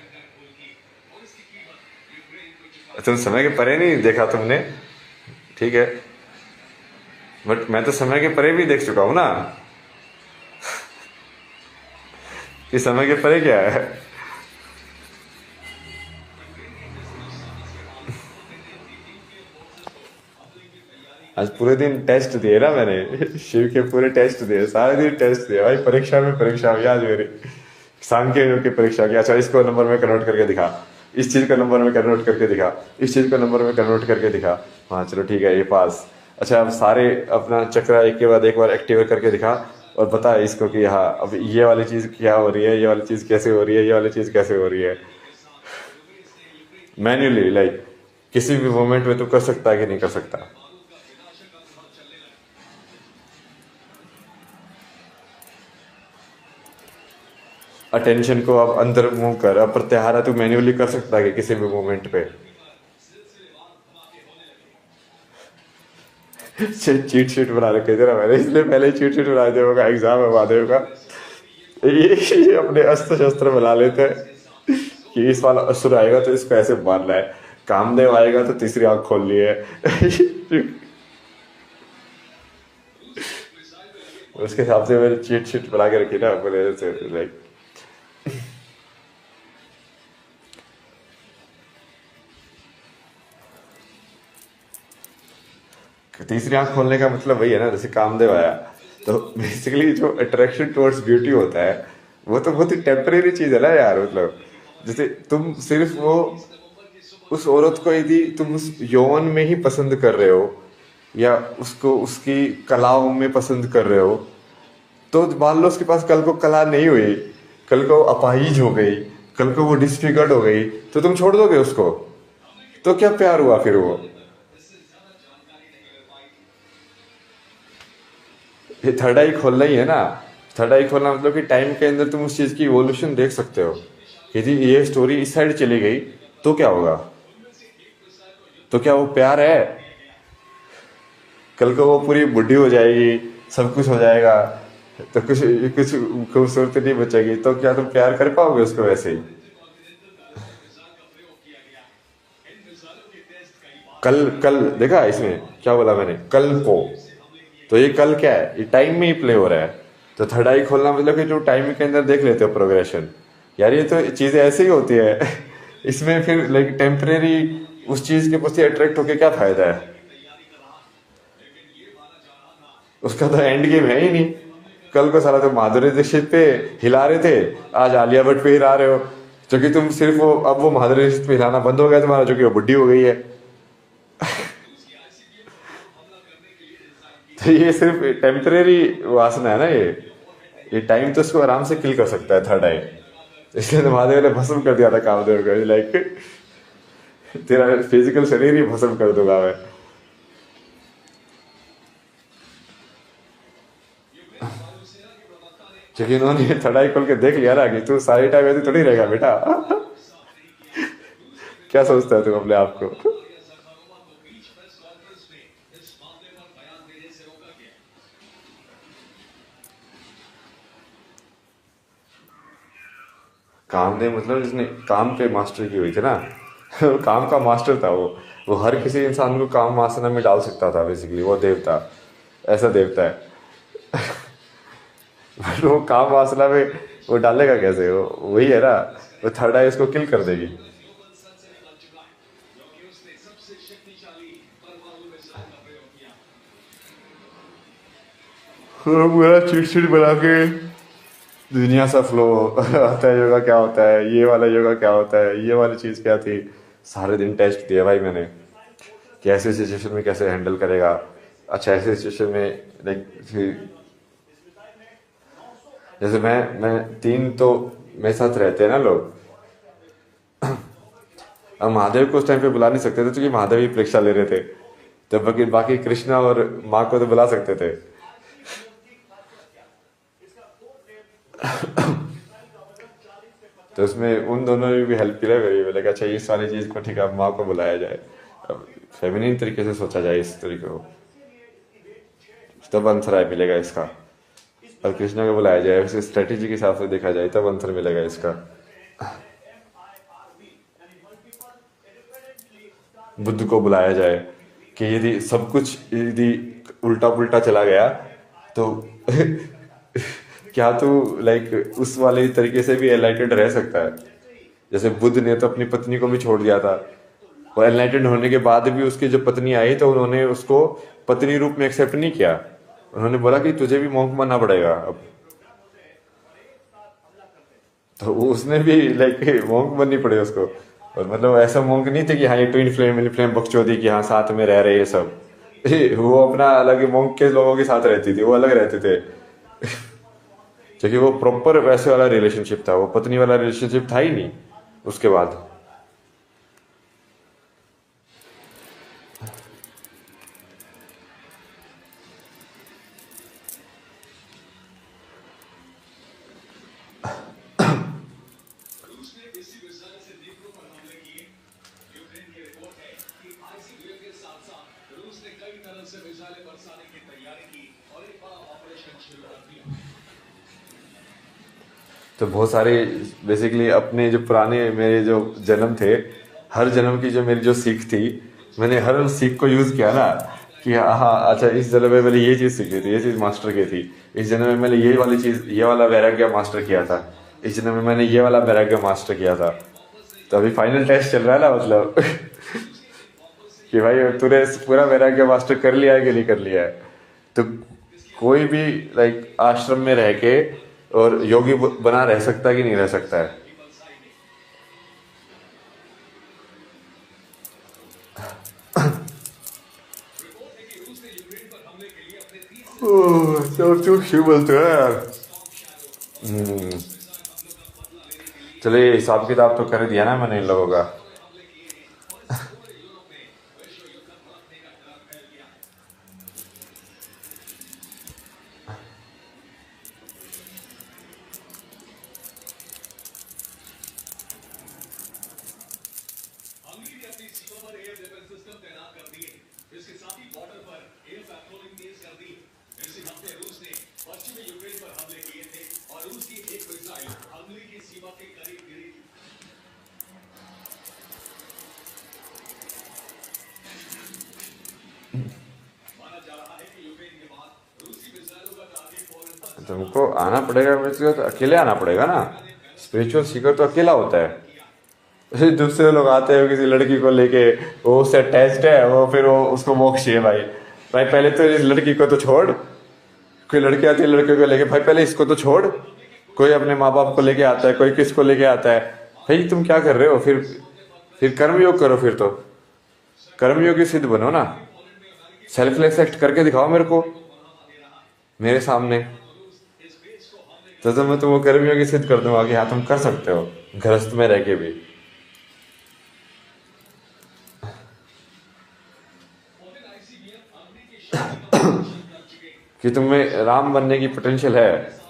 [SPEAKER 1] तुम समय के परे नहीं देखा तुमने, ठीक है, बट मैं तो समय के परे भी देख चुका हूं ना कि समय के परे क्या है। आज पूरे दिन टेस्ट दिए ना मैंने, शिव के पूरे टेस्ट दिए, सारे दिन टेस्ट दिए भाई। परीक्षा में परीक्षा हुई आज मेरी, सांख्य की परीक्षा की। अच्छा इसको नंबर में कन्वर्ट करके दिखा, इस चीज को नंबर में कन्वर्ट करके दिखा, इस चीज को नंबर में कन्वर्ट करके दिखा। हाँ चलो ठीक है ये पास। अच्छा अब सारे अपना चक्र एक के बाद एक बार एक्टिवेट करके दिखा, और बता इसको कि हाँ अब ये वाली चीज क्या हो रही है, ये वाली चीज कैसे हो रही है, ये वाली चीज कैसे हो रही है। मैन्युअली लाइक किसी भी मोमेंट में तू कर सकता है कि नहीं कर सकता। अटेंशन को अब अंदर मूव कर, अब प्रत्याहार तू मैन्युअली कर सकता है कि किसी भी मोमेंट पे। चीट शीट बना रखे थे ना मैंने, इसलिए पहले चीट शीट बना देव का एग्जाम है महादेव का। ये अपने अस्त्र शस्त्र बना लेते हैं कि इस वाला असुर आएगा तो इसको ऐसे मारना है, कामदेव आएगा तो तीसरी आंख खोल ली है। उसके हिसाब से मैंने चीट शीट बना के रखी ना, बोले लाइक तीसरी आंख खोलने का मतलब वही है ना, जैसे कामदेव आया तो बेसिकली जो अट्रैक्शन टुवर्ड्स ब्यूटी होता है वो तो बहुत ही टेम्परेरी चीज है ना यार। मतलब जैसे तुम सिर्फ वो उस औरत को यदि तुम उस यौवन में ही पसंद कर रहे हो या उसको उसकी कलाओं में पसंद कर रहे हो, तो मान लो उसके पास कल को कला नहीं हुई, कल को अपाहिज हो गई, कल को वो डिसफिगर्ड हो गई, तो तुम छोड़ दोगे उसको? तो क्या प्यार हुआ फिर वो? ये थर्ड आई खोलना ही है ना। थर्ड आई खोलना मतलब कि टाइम के अंदर तुम उस चीज की इवोल्यूशन देख सकते हो। यदि ये स्टोरी इस साइड चली गई तो क्या होगा? तो क्या वो प्यार है? कल को वो पूरी बुढ़ी हो जाएगी, सब कुछ हो जाएगा, तो कुछ कुछ खूबसूरती नहीं बचेगी, तो क्या तुम प्यार कर पाओगे उसको वैसे ही? कल कल देखा इसमें क्या बोला मैंने? कल को, तो ये कल क्या है? ये टाइम में ही प्ले हो रहा है। तो थर्ड आई खोलना मतलब कि जो टाइम के अंदर देख लेते हो प्रोग्रेशन। यार ये तो चीजें ऐसे ही होती है। इसमें फिर लाइक टेम्परेरी उस चीज के प्रति अट्रैक्ट होके क्या फायदा है? उसका तो एंड गेम है ही नहीं। कल को सारा तुम माधुरी दीक्षित पे हिला रहे थे, आज आलिया भट्ट पे हिला रहे हो, जो कि तुम सिर्फ वो अब वो माधुरी दीक्षित पे हिलाना बंद हो गया तुम्हारा, जो कि वो बुढ़ी हो गई है। तो ये सिर्फ टेम्परेरी वासना है ना। ये टाइम तो इसको आराम से किल कर सकता है थर्ड आई। इसलिए तो महादेव ने भस्म कर दिया था कामदेव को, लाइक तेरा फिजिकल शरीर ही भस्म कर दूंगा मैं। क्योंकि इन्होंने थर्ड आई खोल के देख लिया ना कि तू सारी टाइम ऐसे थोड़ी रहेगा बेटा। क्या सोचता है तू अपने आप को? कामदेव मतलब जिसने काम पे मास्टर की हुई थी ना। वो काम का मास्टर था। वो हर किसी इंसान को काम वासना में डाल सकता था। बेसिकली वो देवता, ऐसा देवता है। बट वो काम वासना में वो डालेगा कैसे? वो वही है ना, वो थर्ड आई उसको किल कर देगी। पूरा चिड़चिड़ बना के दुनिया सा फ्लो आता है। योगा क्या होता है, ये वाला योगा क्या होता है, ये वाली चीज़ क्या थी। सारे दिन टेस्ट दिया भाई मैंने कि ऐसे सिचुएशन में कैसे हैंडल करेगा। अच्छा ऐसे सिचुएशन में लाइक जैसे मैं तीन तो मेरे साथ रहते हैं ना लोग। अब महादेव को उस टाइम पे बुला नहीं सकते थे क्योंकि महादेव ही परीक्षा ले रहे थे, तो बाकी कृष्णा और माँ को तो बुला सकते थे। तो उसमें उन दोनों ने भी हेल्प किया मेरी। मैंने कहा अच्छा इस वाली चीज़ को ठीक है माँ को बुलाया जाए, अब फेमिनिन तरीके से सोचा जाए इस तरीके को, तब आंसर मिलेगा इसका। और कृष्णा को बुलाया जाए उस स्ट्रेटेजी के हिसाब से देखा जाए तब आंसर मिलेगा इसका। बुद्ध को बुलाया जाए कि यदि सब कुछ यदि उल्टा पुल्टा चला गया तो क्या तू लाइक उस वाले तरीके से भी एनलाइटेड रह सकता है? जैसे बुद्ध ने तो अपनी पत्नी को भी छोड़ दिया था, और एनलाइटेड होने के बाद भी उसकी जो पत्नी आई तो उन्होंने उसको पत्नी रूप में एक्सेप्ट नहीं किया। उन्होंने बोला कि तुझे भी मॉन्क बनना पड़ेगा अब। तो उसने भी लाइक मॉन्क बननी पड़े उसको। और मतलब ऐसा मॉन्क नहीं थे कि हाँ ये ट्विन फ्लेम बकचोदी की हाँ साथ में रह रहे ये सब। वो अपना अलग मॉन्क के लोगों के साथ रहती थी, वो अलग रहते थे। क्योंकि वो प्रॉपर वैसे वाला रिलेशनशिप था, वो पत्नी वाला रिलेशनशिप था ही नहीं उसके बाद। तो बहुत सारे बेसिकली अपने जो पुराने मेरे जो जन्म थे हर जन्म की जो मेरी जो सीख थी, मैंने हर उस सीख को यूज़ किया ना कि हाँ अच्छा इस जन्म में मैंने ये चीज़ सीखी थी, ये चीज़ मास्टर की थी, इस जन्म में मैंने ये वाली चीज़, ये वाला वैराग्य मास्टर किया था, इस जन्म में मैंने ये वाला वैराग्य मास्टर किया था। तो अभी फाइनल टेस्ट चल रहा है ना, मतलब कि भाई तूने पूरा वैराग्य मास्टर कर लिया है कि नहीं कर लिया है। तो कोई भी लाइक आश्रम में रह के और योगी बना रह सकता है कि नहीं रह सकता है। क्यों बोलते हो यार। चलिए हिसाब किताब तो कर दिया ना मैंने इन लोगों का।
[SPEAKER 8] हंगरी ने अपनी सीमा पर एयर डिफेंस सिस्टम तैनात कर दिए। इसके साथ ही बॉर्डर पर एयर पेट्रोलिंग तेज कर दी। इसी हफ्ते रूस ने पश्चिमी यूक्रेन पर हमले किए थे और रूस की एक मिसाइल हंगरी की सीमा के करीब गिरी थी। माना जा रहा है कि यूक्रेन के बाद रूसी मिसाइलों का टारगेट पोलैंड पर
[SPEAKER 1] तुमको आना पड़ेगा, तो अकेले आना पड़ेगा ना। स्पिरिचुअल सीकर तो अकेला होता है। दूसरे लोग आते हैं किसी लड़की को लेके, वो उससे अटैच्ड है, वो फिर वो उसको मोक्ष है। भाई भाई पहले तो इस लड़की को तो छोड़। कोई लड़की आती है लड़के को लेके, भाई पहले इसको तो छोड़। कोई अपने माँ बाप को लेके आता है, कोई किसको लेके आता है। भाई तुम क्या कर रहे हो? फिर कर्मयोग करो। फिर तो कर्मयोगी सिद्ध बनो ना। सेल्फलेस एक्ट करके दिखाओ मेरे को, मेरे सामने। तो मैं तुमको कर्मयोगी सिद्ध कर दूंगा कि हाँ तुम कर सकते हो गृहस्थ में रह के भी। कि तुम्हें राम बनने की पोटेंशियल है।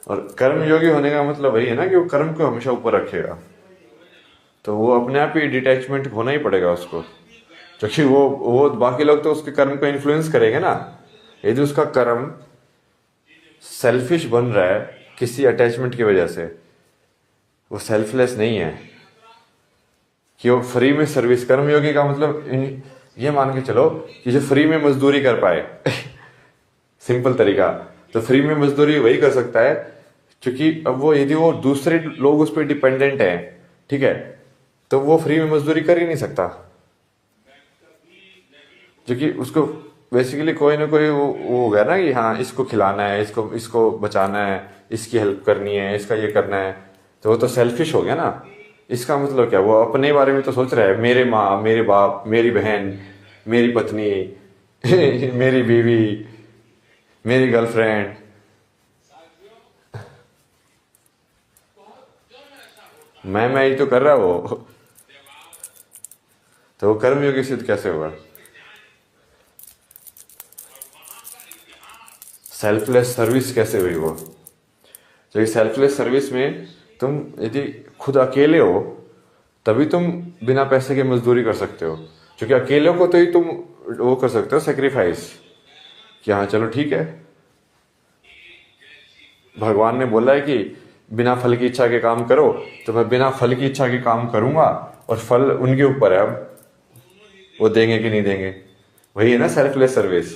[SPEAKER 1] और कर्म योगी होने का मतलब वही है ना कि वो कर्म को हमेशा ऊपर रखेगा। तो वो अपने आप ही डिटैचमेंट होना ही पड़ेगा उसको, क्योंकि वो बाकी लोग तो उसके कर्म को इन्फ्लुएंस करेंगे ना। यदि उसका कर्म सेल्फिश बन रहा है किसी अटैचमेंट की वजह से, वो सेल्फलेस नहीं है कि वो फ्री में सर्विस। कर्मयोगी का मतलब ये मान के चलो कि जो फ्री में मजदूरी कर पाए सिंपल तरीका, तो फ्री में मजदूरी वही कर सकता है क्योंकि अब वो यदि वो दूसरे लोग उस पर डिपेंडेंट हैं, ठीक है, तो वो फ्री में मजदूरी कर ही नहीं सकता। क्योंकि उसको बेसिकली कोई ना कोई वो हो गया ना कि हाँ इसको खिलाना है, इसको बचाना है, इसकी हेल्प करनी है, इसका ये करना है। तो वो तो सेल्फिश हो गया ना। इसका मतलब क्या, वो अपने बारे में तो सोच रहा है, मेरे माँ, मेरे बाप, मेरी बहन, मेरी पत्नी मेरी बीवी, मेरी गर्लफ्रेंड। मैं ही तो कर रहा वो। तो वो कर्मयोगी सिद्ध कैसे होगा? सेल्फलेस सर्विस कैसे हुई वो? तो सेल्फलेस सर्विस में तुम यदि खुद अकेले हो तभी तुम बिना पैसे के मजदूरी कर सकते हो, क्योंकि अकेले को तो ही तुम वो कर सकते हो सेक्रीफाइस कि हाँ चलो ठीक है। भगवान ने बोला है कि बिना फल की इच्छा के काम करो, तो मैं बिना फल की इच्छा के काम करूंगा और फल उनके ऊपर है, अब वो देंगे कि नहीं देंगे। वही है ना सेल्फलेस सर्विस।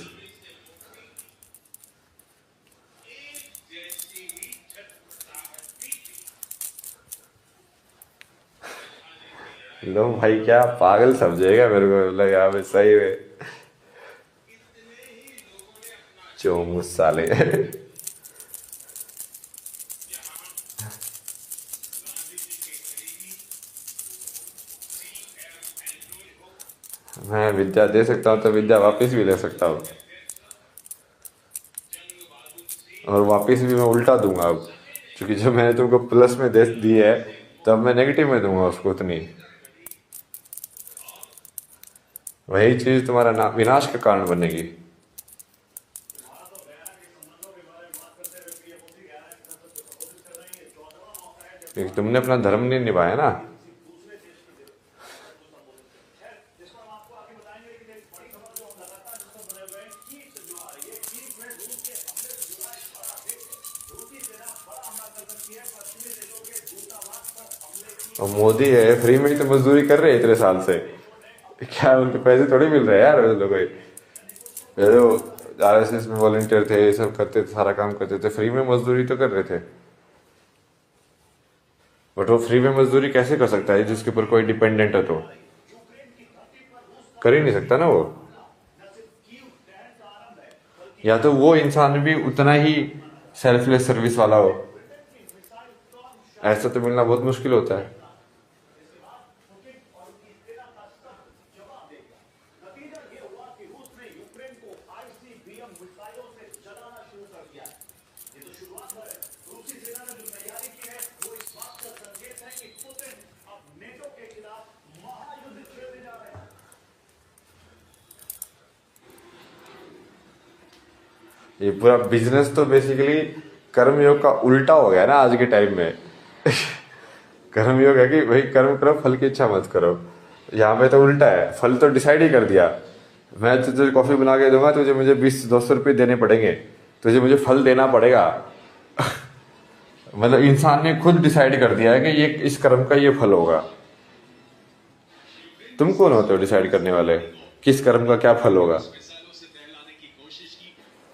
[SPEAKER 1] लो भाई क्या पागल समझेगा मेरे को लगा भाई सही में चोमू साले। मैं विद्या दे सकता हूँ तो विद्या वापस भी ले सकता हूँ, और वापस भी मैं उल्टा दूंगा अब, क्योंकि जो मैंने तुमको प्लस में दे दी है तो अब मैं नेगेटिव में दूंगा उसको उतनी। वही चीज तुम्हारा विनाश का कारण बनेगी। क्योंकि तुमने अपना धर्म नहीं निभाया ना। और मोदी है, फ्री में ही तो मजदूरी कर रहे हैं इतने साल से, क्या उनको पैसे थोड़ी मिल रहे हैं यार उन लोगों को। ये जो RSS में वॉलंटियर थे, ये सब करते थे, सारा काम करते थे, फ्री में मजदूरी तो कर रहे थे। बट वो फ्री में मजदूरी कैसे कर सकता है जिसके ऊपर कोई डिपेंडेंट है? तो कर ही नहीं सकता ना वो। या तो वो इंसान भी उतना ही सेल्फलेस सर्विस वाला हो, ऐसा तो मिलना बहुत मुश्किल होता है। ये पूरा बिजनेस तो बेसिकली कर्मयोग का उल्टा हो गया ना आज के टाइम में। कर्मयोग है कि भाई कर्म करो, फल की इच्छा मत करो। यहाँ पे तो उल्टा है, फल तो डिसाइड ही कर दिया, मैं तुझे कॉफी बना के दूंगा, तुझे मुझे 20-200 रुपये देने पड़ेंगे, तुझे मुझे फल देना पड़ेगा। मतलब इंसान ने खुद डिसाइड कर दिया है कि ये इस कर्म का ये फल होगा। तुम कौन होते हो डिसाइड करने वाले किस कर्म का क्या फल होगा?
[SPEAKER 8] मिसाइलों से दहलाने की कोशिश की।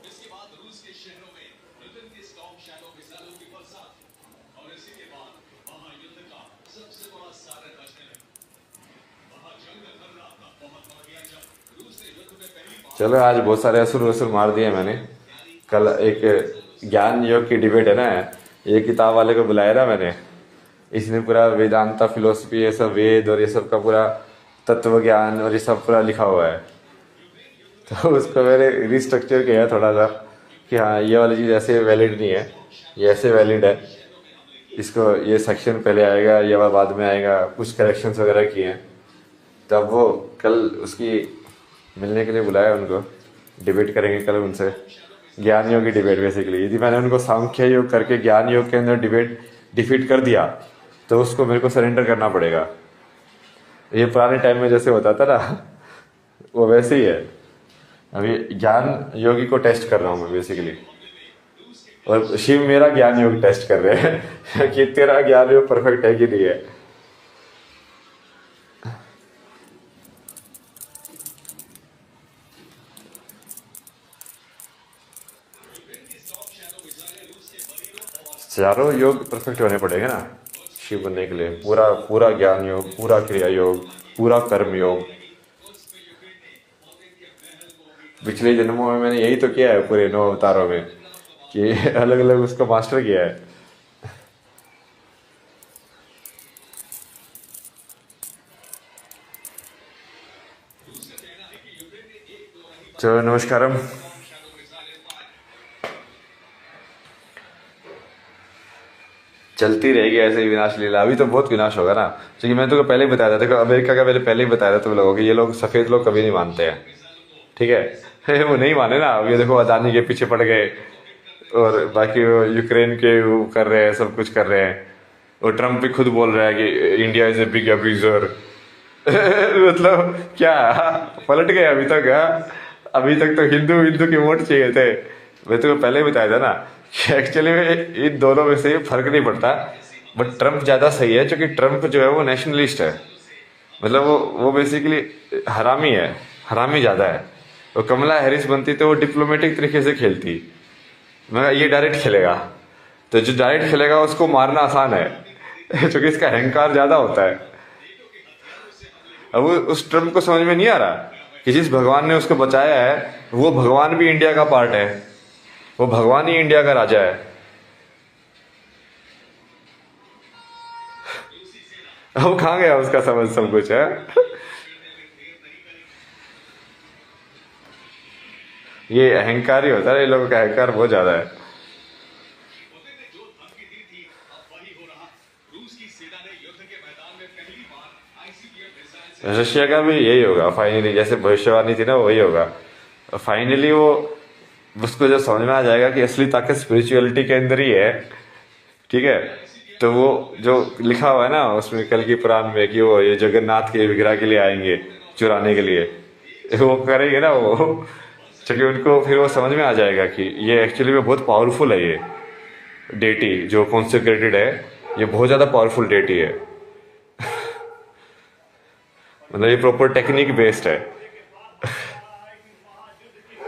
[SPEAKER 8] इसके बाद रूस के शहरों में ब्रिटेन के स्टॉर्म शैडो मिसाइलों की बरसात, और इसी के बाद महायुद्ध का सबसे बड़ा सागर बजने लगा। महाजंग खतरा था, बहुत बढ़ गया जब रूस ने युद्ध में पहली बार।
[SPEAKER 1] चलो आज बहुत सारे असुर मार दिए मैंने। कल एक ज्ञान योग की डिबेट है ना, ये किताब वाले को बुलाया ना मैंने, इसने पूरा वेदांता फिलोसफी, ये सब वेद और ये सब का पूरा तत्व ज्ञान और ये सब पूरा लिखा हुआ है। तो उसको मैंने रिस्ट्रक्चर किया थोड़ा सा कि हाँ ये वाली चीज़ ऐसे वैलिड नहीं है, ये ऐसे वैलिड है, इसको ये सेक्शन पहले आएगा, ये वाला बाद में आएगा, कुछ करेक्शंस वगैरह किए हैं। तब वो कल उसकी मिलने के लिए बुलाया उनको, डिबेट करेंगे कल उनसे, ज्ञान योग की डिबेट बेसिकली। यदि मैंने उनको सांख्य योग करके ज्ञान योग के अंदर डिफीट कर दिया तो उसको मेरे को सरेंडर करना पड़ेगा। ये पुराने टाइम में जैसे होता था ना, वो वैसे ही है। अभी ज्ञान योगी को टेस्ट कर रहा हूँ मैं बेसिकली, और शिव मेरा ज्ञान योग टेस्ट कर रहे हैं कि तेरा ज्ञान योग परफेक्ट है कि नहीं है। चारों योग परफेक्ट होने पड़ेंगे ना शिव बनने के लिए। पूरा पूरा ज्ञान योग, पूरा क्रिया योग, पूरा कर्म योग। पिछले जन्मों में मैंने यही तो किया है पूरे 9 अवतारों में, कि अलग अलग उसको मास्टर किया है। चलो नमस्कारम। चलती रहेगी ऐसे ही विनाश लीला। अभी तो बहुत विनाश होगा ना, क्योंकि मैं तो पहले ही बताया था। देखो अमेरिका का मैंने पहले ही बताया था तुम लोगों को, ये लोग सफेद लोग कभी नहीं मानते हैं, ठीक है। वो नहीं माने ना। अब ये देखो अदानी के पीछे पड़ गए, और बाकी वो यूक्रेन के वो कर रहे हैं, सब कुछ कर रहे हैं। और ट्रम्प भी खुद बोल रहा है कि India is a big abuser. मतलब क्या पलट गए अभी तक? अभी तक तो हिंदू के वोट चाहिए थे। मैं तो पहले ही बताया था ना कि एक्चुअली में इन दोनों में से फर्क नहीं पड़ता, बट ट्रम्प ज़्यादा सही है, क्योंकि ट्रम्प जो है वो नेशनलिस्ट है। मतलब वो बेसिकली हरामी है, हरामी ज़्यादा है। और कमला हैरिस बनती तो वो डिप्लोमेटिक तरीके से खेलती, मगर ये डायरेक्ट खेलेगा। तो जो डायरेक्ट खेलेगा उसको मारना आसान है, क्योंकि इसका अहंकार ज़्यादा होता है। अब उस ट्रम्प को समझ में नहीं आ रहा कि जिस भगवान ने उसको बचाया है वो भगवान भी इंडिया का पार्ट है, वो भगवान ही इंडिया का राजा है। अब कहाँ गया उसका समझ सब कुछ है। ये अहंकार ही होता है, ये लोगों का अहंकार बहुत ज्यादा है। रशिया का भी यही होगा फाइनली, जैसे भविष्यवाणी थी ना वही होगा फाइनली। वो उसको जब समझ में आ जाएगा कि असली ताकत स्पिरिचुअलिटी के अंदर ही है, ठीक है, तो वो जो लिखा हुआ है ना उसमें कल की पुराण में कि वो ये जगन्नाथ के विग्रह के लिए आएंगे चुराने के लिए, वो करेंगे ना वो, क्योंकि उनको फिर वो समझ में आ जाएगा कि ये एक्चुअली में बहुत पावरफुल है। ये डेटी जो कॉन्सेक्रेटेड है ये बहुत ज़्यादा पावरफुल डेटी है। मतलब ये प्रॉपर टेक्निक बेस्ड है।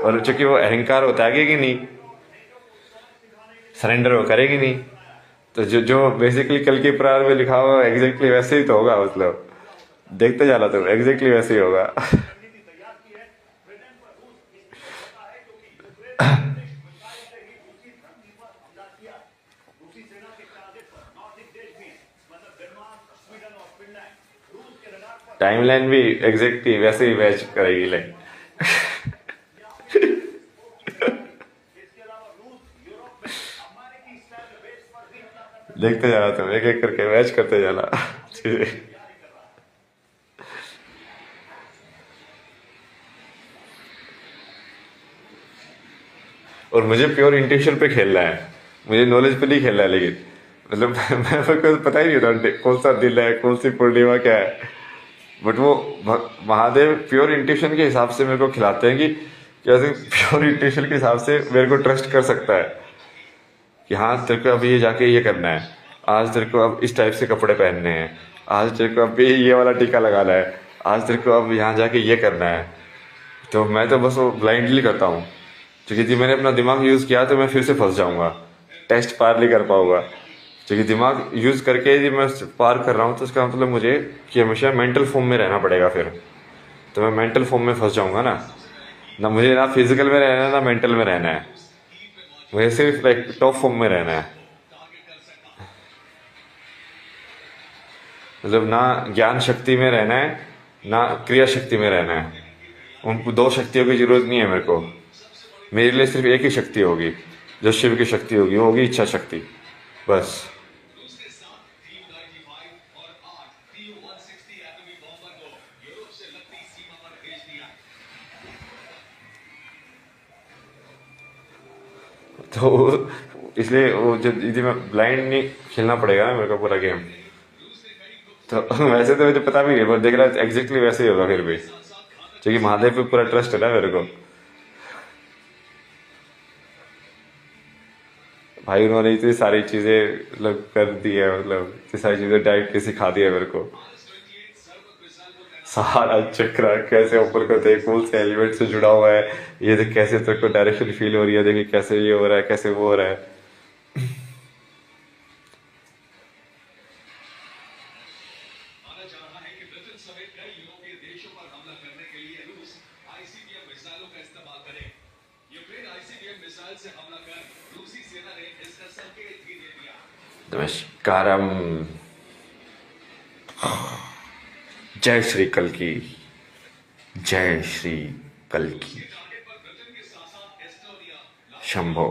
[SPEAKER 1] और चूंकि वो अहंकार होता है कि नहीं, सरेंडर वो करेगी नहीं, तो जो बेसिकली कल की प्रार में लिखा हुआ एग्जैक्टली वैसे ही तो होगा। मतलब देखते जाना तो एग्जैक्टली वैसे ही होगा। टाइमलाइन भी एग्जैक्टली वैसे ही मैच करेगी लाइन। देखते जाना तुम, एक एक करके मैच करते जाना चीजें। और मुझे प्योर इंट्यूशन पे खेलना है, मुझे नॉलेज पे नहीं खेलना है। लेकिन मतलब मैं को पता ही नहीं होता कौन सा दिन है, कौन सी पूर्णिमा क्या है। बट वो महादेव प्योर इंट्यूशन के हिसाब से मेरे को खिलाते हैं कि कैसे प्योर इंट्यूशन के हिसाब से मेरे को ट्रस्ट कर सकता है कि हाँ तेरे को अब ये जाके ये करना है, आज तेरे को अब इस टाइप से कपड़े पहनने हैं, आज तेरे को अब ये वाला टीका लगाना है, आज तेरे को अब यहाँ जाके ये करना है। तो मैं तो बस वो ब्लाइंडली करता हूँ, क्योंकि यदि मैंने अपना दिमाग यूज़ किया तो मैं फिर से फंस जाऊँगा, टेस्ट पार नहीं कर पाऊँगा। क्योंकि दिमाग यूज़ करके यदि मैं पार कर रहा हूँ तो इसका मतलब मुझे कि हमेशा मेंटल फॉर्म में रहना पड़ेगा। फिर तो मैं मेंटल फॉर्म में फंस जाऊँगा ना मुझे ना फिजिकल में रहना है ना मेंटल में रहना है, मुझे सिर्फ लाइक टॉप फॉर्म में रहना है। मतलब ना ज्ञान शक्ति में रहना है ना क्रिया शक्ति में रहना है। उन दो शक्तियों की जरूरत नहीं है मेरे को। मेरे लिए सिर्फ एक ही शक्ति होगी, जो शिव की शक्ति होगी, वो होगी इच्छा शक्ति, बस।
[SPEAKER 8] दूसरे 7 TU-95 और 8 TU-160 एटमी बॉम्बर को यूरोप से लगती सीमा पर भेज दिया।
[SPEAKER 1] तो इसलिए वो यदि मैं ब्लाइंड नहीं खेलना पड़ेगा ना मेरे को पूरा गेम, तो वैसे तो मुझे पता भी नहीं, पर देख रहा है एग्जैक्टली वैसे ही होगा फिर भी, क्योंकि महादेव पे पूरा ट्रस्ट है ना मेरे को। भाई उन्होंने इतनी सारी चीजें मतलब कर दी है, मतलब इतनी सारी चीजें डायरेक्टली सिखा दी है मेरे को। सारा चक्र कैसे ऊपर को देख, कौन से एलिमेंट से जुड़ा हुआ है, ये देख कैसे तेरे को डायरेक्शन फील हो रही है, देखिए कैसे ये हो रहा है, कैसे वो हो रहा है।
[SPEAKER 8] माना जा रहा है कि ब्रिटेन समेत कई यूरोपीय देशों पर हमला करने के लिए रूस ICBM मिसाइलों का इस्तेमाल करे। यूक्रेन ICBM मिसाइल से हमला कर रूसी सेना ने इसका संकेत भी दे दिया।
[SPEAKER 1] नमस्कारम, जय श्री कल्कि, जय श्री कल्कि,
[SPEAKER 8] टारगेट पर ब्रिटेन के साथ साथ एस्टोनिया,
[SPEAKER 1] शंभो।